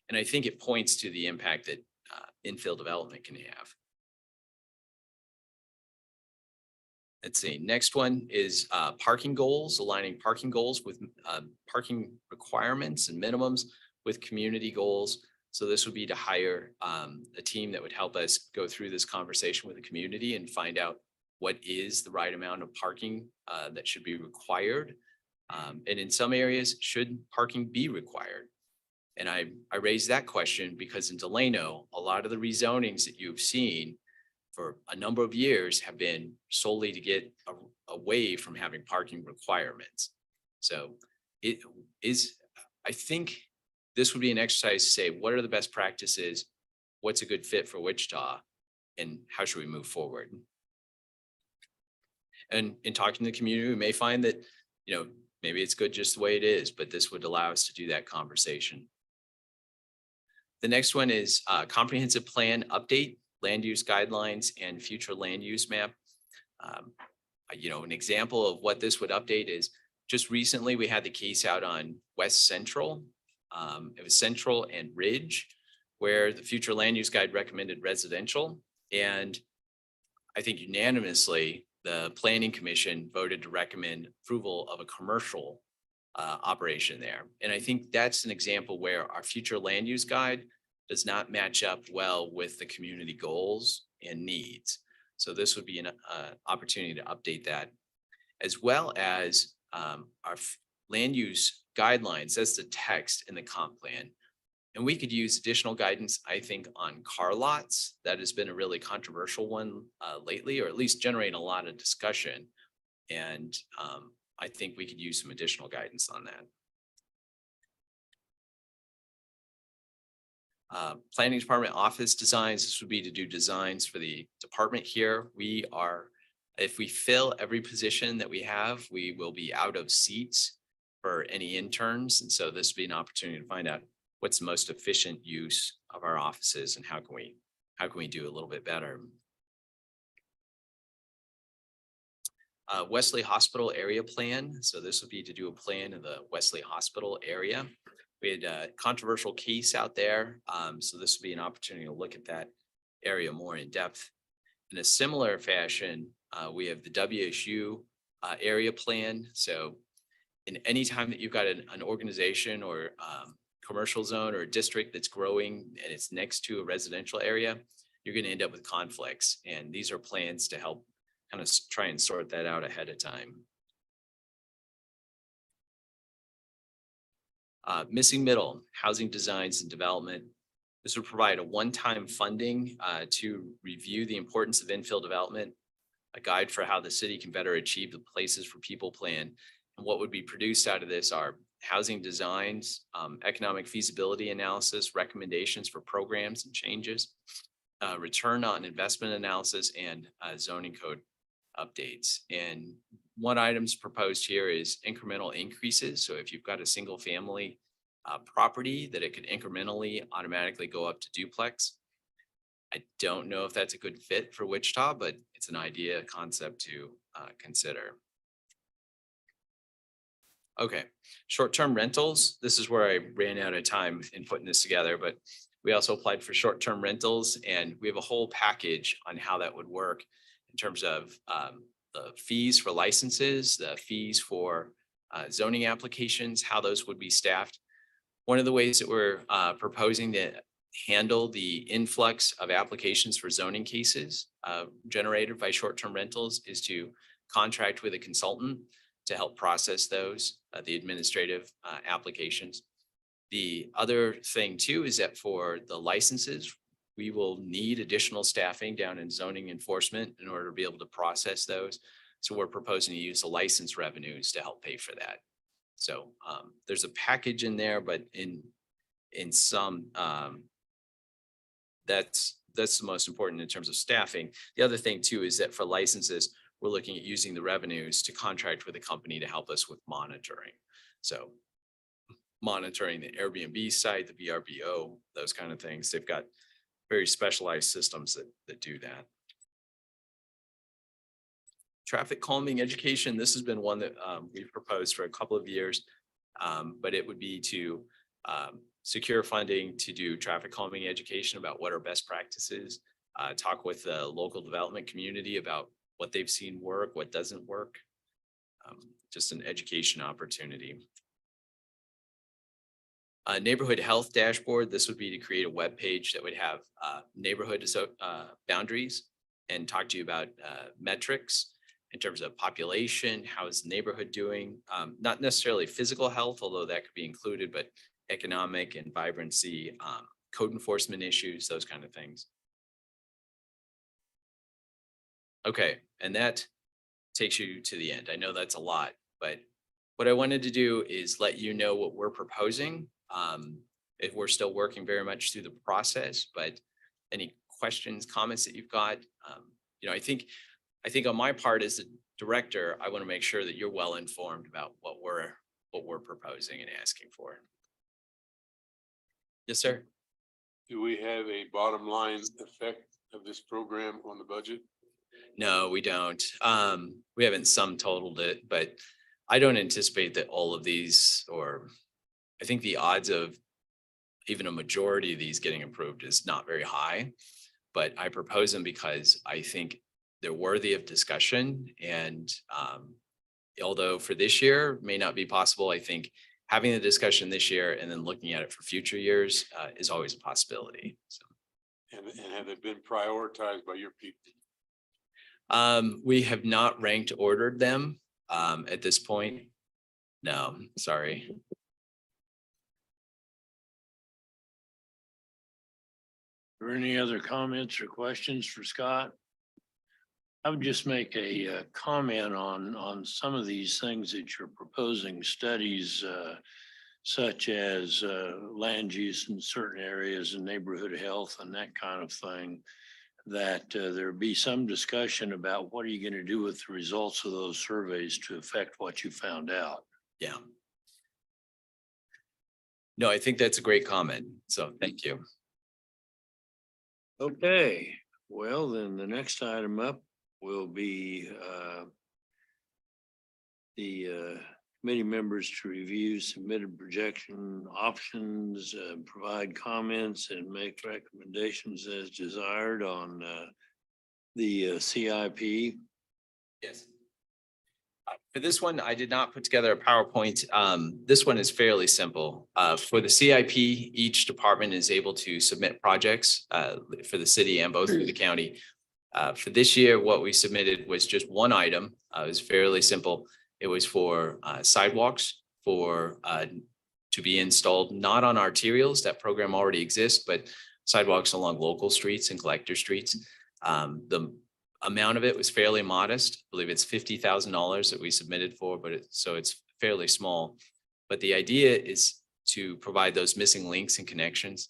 And I think it points to the impact that infill development can have. Let's see, next one is parking goals, aligning parking goals with parking requirements and minimums with community goals. So this would be to hire a team that would help us go through this conversation with the community and find out what is the right amount of parking that should be required. And in some areas, should parking be required? And I raise that question because in Delano, a lot of the rezonings that you've seen for a number of years have been solely to get away from having parking requirements. So it is, I think this would be an exercise to say, what are the best practices? What's a good fit for Wichita? And how should we move forward? And in talking to the community, we may find that, you know, maybe it's good just the way it is, but this would allow us to do that conversation. The next one is comprehensive plan update, land use guidelines, and future land use map. You know, an example of what this would update is just recently we had the case out on West Central. It was Central and Ridge, where the future land use guide recommended residential. And I think unanimously, the Planning Commission voted to recommend approval of a commercial operation there. And I think that's an example where our future land use guide does not match up well with the community goals and needs. So this would be an opportunity to update that, as well as our land use guidelines. That's the text in the comp plan. And we could use additional guidance, I think, on car lots. That has been a really controversial one lately, or at least generating a lot of discussion. And I think we could use some additional guidance on that. Planning department office designs. This would be to do designs for the department here. We are, if we fill every position that we have, we will be out of seats for any interns. And so this would be an opportunity to find out what's the most efficient use of our offices and how can we do a little bit better. Wesley Hospital area plan. So this would be to do a plan of the Wesley Hospital area. We had a controversial case out there. So this would be an opportunity to look at that area more in depth. In a similar fashion, we have the WSU area plan. So in any time that you've got an organization or commercial zone or a district that's growing and it's next to a residential area, you're going to end up with conflicts. And these are plans to help kind of try and sort that out ahead of time. Missing middle, housing designs and development. This would provide a one-time funding to review the importance of infill development, a guide for how the city can better achieve the places for people plan. And what would be produced out of this are housing designs, economic feasibility analysis, recommendations for programs and changes, return on investment analysis, and zoning code updates. And one item's proposed here is incremental increases. So if you've got a single family property, that it could incrementally automatically go up to duplex. I don't know if that's a good fit for Wichita, but it's an idea, a concept to consider. Okay, short-term rentals, this is where I ran out of time in putting this together, but we also applied for short-term rentals and we have a whole package on how that would work in terms of the fees for licenses, the fees for zoning applications, how those would be staffed. One of the ways that we're proposing to handle the influx of applications for zoning cases generated by short-term rentals is to contract with a consultant to help process those, the administrative applications. The other thing too is that for the licenses, we will need additional staffing down in zoning enforcement in order to be able to process those. So we're proposing to use the license revenues to help pay for that. So there's a package in there, but in some, that's the most important in terms of staffing. The other thing too is that for licenses, we're looking at using the revenues to contract with a company to help us with monitoring. So monitoring the Airbnb site, the VRBO, those kind of things. They've got very specialized systems that do that. Traffic calming education, this has been one that we've proposed for a couple of years, but it would be to secure funding to do traffic calming education about what are best practices, talk with the local development community about what they've seen work, what doesn't work. Just an education opportunity. Neighborhood health dashboard, this would be to create a web page that would have neighborhood boundaries and talk to you about metrics in terms of population, how is the neighborhood doing? Not necessarily physical health, although that could be included, but economic and vibrancy, code enforcement issues, those kind of things. Okay, and that takes you to the end. I know that's a lot, but what I wanted to do is let you know what we're proposing. If we're still working very much through the process, but any questions, comments that you've got, I think on my part as the director, I want to make sure that you're well informed about what we're proposing and asking for. Yes, sir. Do we have a bottom line effect of this program on the budget? No, we don't. We haven't sum totaled it, but I don't anticipate that all of these, or I think the odds of even a majority of these getting approved is not very high. But I propose them because I think they're worthy of discussion. And although for this year may not be possible, I think having the discussion this year and then looking at it for future years is always a possibility. So. And have they been prioritized by your people? We have not ranked ordered them at this point. No, sorry. Are there any other comments or questions for Scott? I would just make a comment on some of these things that you're proposing, studies such as land use in certain areas and neighborhood health and that kind of thing, that there be some discussion about what are you going to do with the results of those surveys to affect what you found out. Yeah. No, I think that's a great comment. So thank you. Okay, well, then the next item up will be the committee members to review submitted projection options, provide comments and make recommendations as desired on the CIP. Yes. For this one, I did not put together a PowerPoint. This one is fairly simple. For the CIP, each department is able to submit projects for the city and both through the county. For this year, what we submitted was just one item. It was fairly simple. It was for sidewalks to be installed, not on arterials. That program already exists, but sidewalks along local streets and collector streets. The amount of it was fairly modest. I believe it's $50,000 that we submitted for, but so it's fairly small. But the idea is to provide those missing links and connections.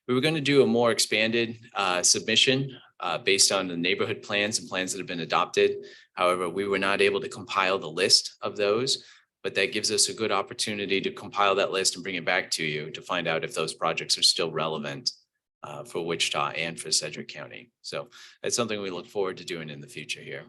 We were going to do a more expanded submission based on the neighborhood plans and plans that have been adopted. However, we were not able to compile the list of those, but that gives us a good opportunity to compile that list and bring it back to you to find out if those projects are still relevant for Wichita and for Sedgwick County. So that's something we look forward to doing in the future here.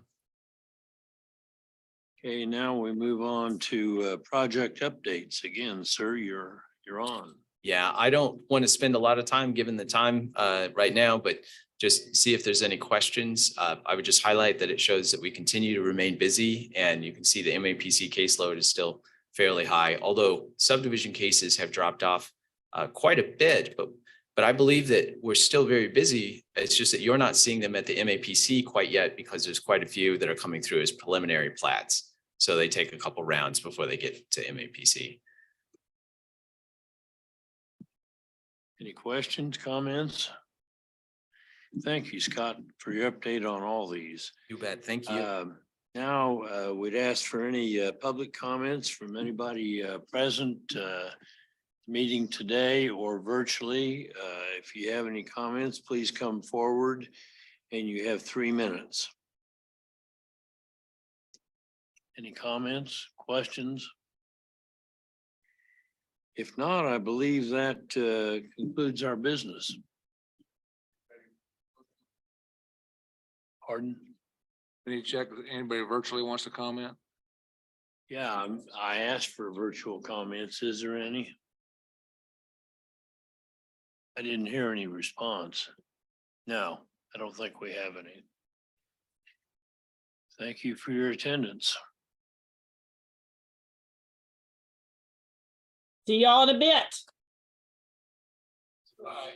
Okay, now we move on to project updates. Again, sir, you're on. Yeah, I don't want to spend a lot of time given the time right now, but just see if there's any questions. I would just highlight that it shows that we continue to remain busy, and you can see the MAPC caseload is still fairly high, although subdivision cases have dropped off quite a bit, but I believe that we're still very busy. It's just that you're not seeing them at the MAPC quite yet because there's quite a few that are coming through as preliminary plats. So they take a couple rounds before they get to MAPC. Any questions, comments? Thank you, Scott, for your update on all these. You bet. Thank you. Now, we'd ask for any public comments from anybody present meeting today or virtually. If you have any comments, please come forward, and you have 3 minutes. Any comments, questions? If not, I believe that concludes our business. Pardon? Any check, if anybody virtually wants to comment? Yeah, I asked for virtual comments. Is there any? I didn't hear any response. No, I don't think we have any. Thank you for your attendance. See y'all in a bit. Bye.